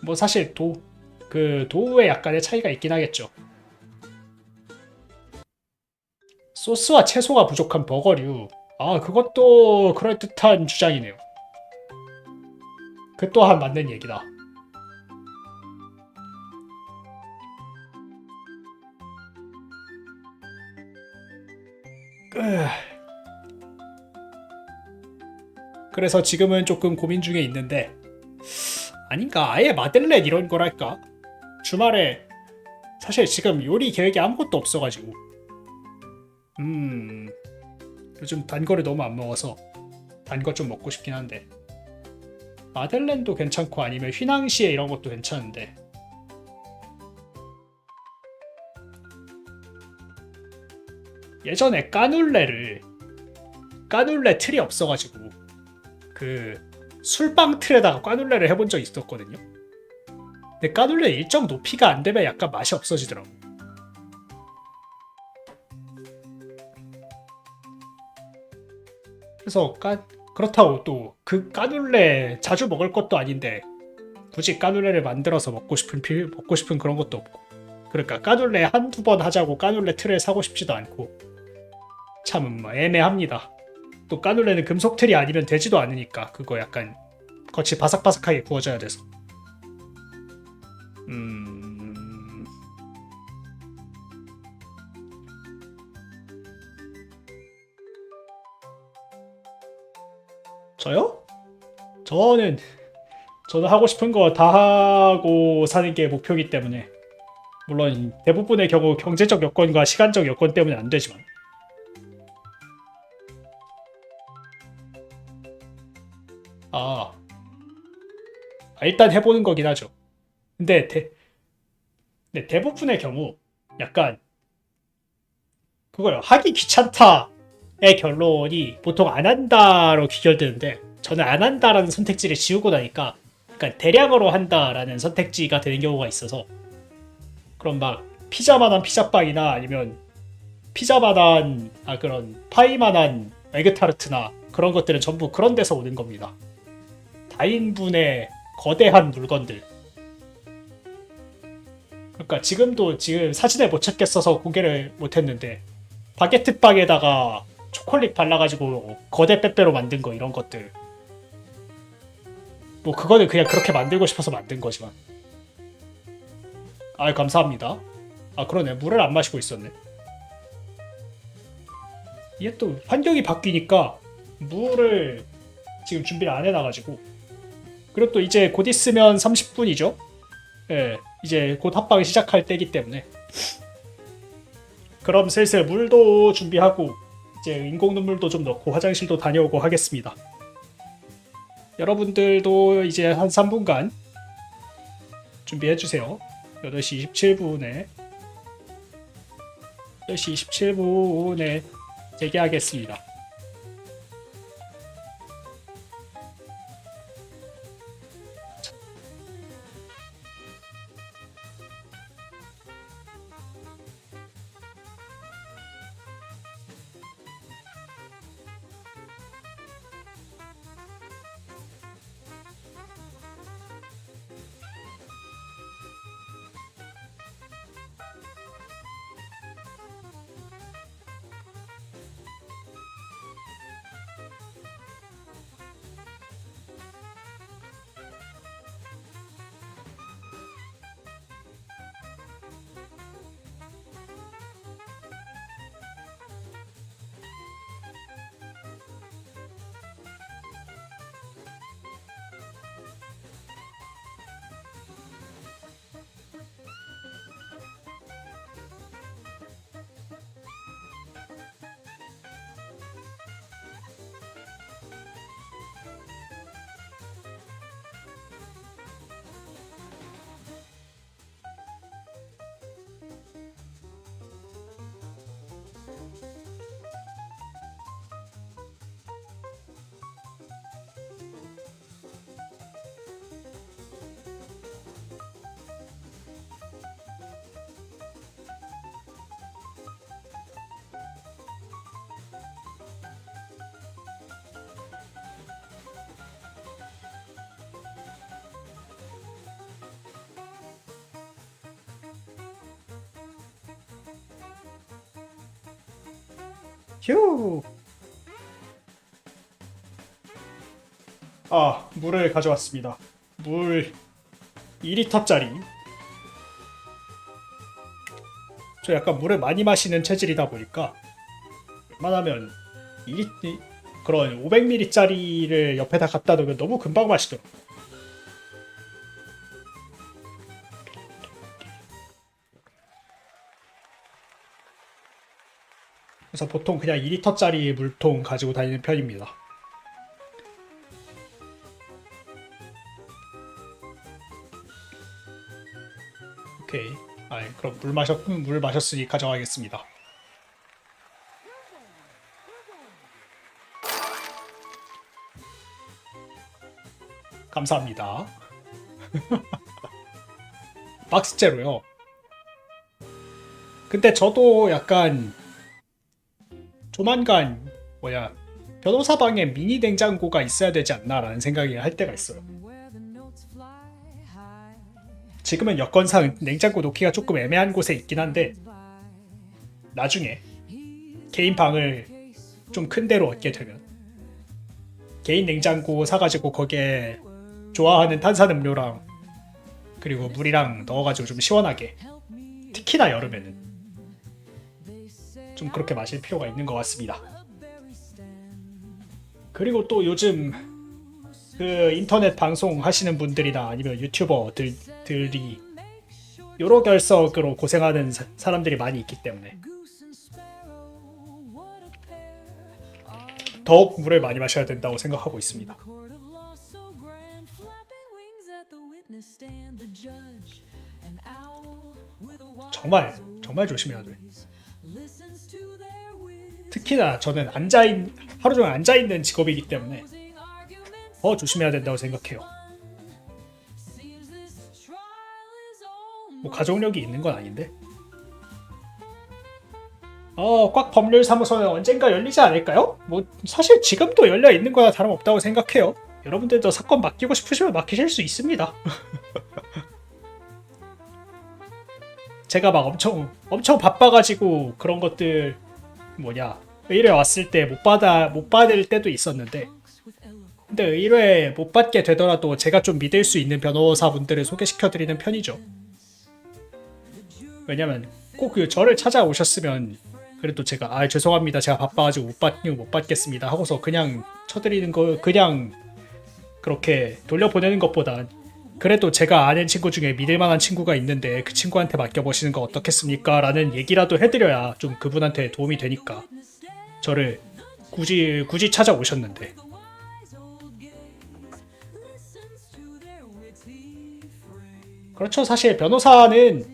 뭐 사실 도우에 약간의 차이가 있긴 하겠죠. 소스와 채소가 부족한 버거류. 아, 그것도 그럴듯한 주장이네요. 그 또한 맞는 얘기다. 그래서 지금은 조금 고민 중에 있는데, 아닌가? 아예 마들렌 이런 거랄까? 주말에 사실 지금 요리 계획이 아무것도 없어가지고 요즘 단 거를 너무 안 먹어서 단 거 좀 먹고 싶긴 한데, 마들렌도 괜찮고 아니면 휘낭시에 이런 것도 괜찮은데, 예전에 까눌레 틀이 없어가지고 그 술빵 틀에다가 까눌레를 해본 적이 있었거든요. 근데 까눌레 일정 높이가 안 되면 약간 맛이 없어지더라고. 그래서 그렇다고 또 그 까눌레 자주 먹을 것도 아닌데 굳이 까눌레를 만들어서 먹고 싶은 그런 것도 없고. 그러니까 까눌레 한두 번 하자고 까눌레 틀을 사고 싶지도 않고. 참 뭐 애매합니다. 또 까눌레는 금속 틀이 아니면 되지도 않으니까 그거 약간 겉이 바삭바삭하게 구워져야 돼서. 저요? 저는 하고 싶은 거 다 하고 사는 게 목표이기 때문에, 물론 대부분의 경우 경제적 여건과 시간적 여건 때문에 안 되지만. 일단 해보는 거긴 하죠. 근데 대부분의 경우 약간 그거요. 하기 귀찮다의 결론이 보통 안 한다로 귀결되는데, 저는 안 한다라는 선택지를 지우고 나니까 약간 대량으로 한다라는 선택지가 되는 경우가 있어서, 그럼 막 피자만한 피자빵이나 아니면 피자만한 그런 파이만한 에그타르트나 그런 것들은 전부 그런 데서 오는 겁니다. 다인분의 거대한 물건들. 그러니까 지금 사진을 못 찾겠어서 공개를 못했는데, 바게트 빵에다가 초콜릿 발라가지고 거대 빼빼로 만든 거, 이런 것들. 뭐 그거는 그냥 그렇게 만들고 싶어서 만든 거지만. 감사합니다. 그러네. 물을 안 마시고 있었네. 이게 또 환경이 바뀌니까 물을 지금 준비를 안 해놔가지고. 그리고 또 이제 곧 있으면 30분이죠. 예, 이제 곧 합방을 시작할 때이기 때문에 그럼 슬슬 물도 준비하고 이제 인공 눈물도 좀 넣고 화장실도 다녀오고 하겠습니다. 여러분들도 이제 한 3분간 준비해주세요. 8시 27분에 재개하겠습니다. 휴. 물을 가져왔습니다. 물 2리터짜리. 저 약간 물을 많이 마시는 체질이다 보니까 웬만하면 그런 500ml짜리를 옆에다 갖다 놓으면 너무 금방 마시더라고요. 그래서 보통 그냥 2리터짜리 물통 가지고 다니는 편입니다. 오케이. 그럼 물 마셨으니 가져가겠습니다. 감사합니다. 박스째로요. 근데 저도 약간 조만간 변호사방에 미니 냉장고가 있어야 되지 않나라는 생각이 할 때가 있어요. 지금은 여건상 냉장고 놓기가 조금 애매한 곳에 있긴 한데 나중에 개인 방을 좀 큰 데로 얻게 되면 개인 냉장고 사가지고 거기에 좋아하는 탄산음료랑 그리고 물이랑 넣어가지고 좀 시원하게, 특히나 여름에는 좀 그렇게 마실 필요가 있는 것 같습니다. 그리고 또 요즘 그 인터넷 방송 하시는 분들이나 아니면 유튜버들이 요로 결석으로 고생하는 사람들이 많이 있기 때문에 더욱 물을 많이 마셔야 된다고 생각하고 있습니다. 정말 조심해야 돼. 특히나 저는 하루 종일 앉아있는 직업이기 때문에 더 조심해야 된다고 생각해요. 뭐 가족력이 있는 건 아닌데. 꽉 법률사무소는 언젠가 열리지 않을까요? 뭐 사실 지금도 열려 있는 거나 다름없다고 생각해요. 여러분들도 사건 맡기고 싶으시면 맡기실 수 있습니다. 제가 막 엄청 바빠가지고 그런 것들 의뢰 왔을 때 못 받을 때도 있었는데, 근데 의뢰 못 받게 되더라도 제가 좀 믿을 수 있는 변호사분들을 소개시켜드리는 편이죠. 왜냐면 꼭 저를 찾아오셨으면 그래도 제가 죄송합니다, 제가 바빠가지고 못 받겠습니다 하고서 그냥 쳐드리는 거, 그냥 그렇게 돌려보내는 것보단 그래도 제가 아는 친구 중에 믿을만한 친구가 있는데 그 친구한테 맡겨보시는 거 어떻겠습니까? 라는 얘기라도 해드려야 좀 그분한테 도움이 되니까 저를 굳이 찾아오셨는데. 그렇죠. 사실 변호사는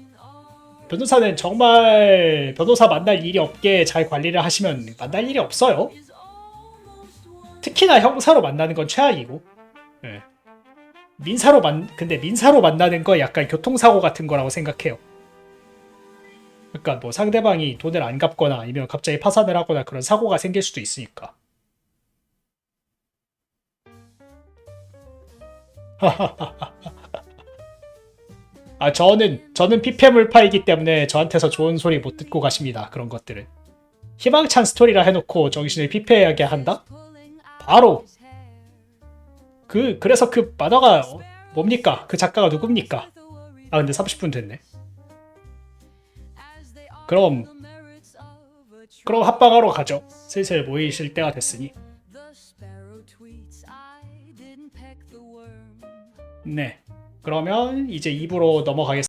정말 변호사 만날 일이 없게 잘 관리를 하시면 만날 일이 없어요. 특히나 형사로 만나는 건 최악이고. 네. 근데 민사로 만나는 거 약간 교통사고 같은 거라고 생각해요. 그러니까 뭐 상대방이 돈을 안 갚거나 아니면 갑자기 파산을 하거나 그런 사고가 생길 수도 있으니까. 저는 피폐물파이기 때문에 저한테서 좋은 소리 못 듣고 가십니다. 그런 것들은. 희망찬 스토리라 해놓고 정신을 피폐하게 한다? 바로 그래서 그 만화가 뭡니까? 그 작가가 누굽니까? 근데 30분 됐네. 그럼 합방하러 가죠. 슬슬 모이실 때가 됐으니. 네. 그러면 이제 2부로 넘어가겠습니다.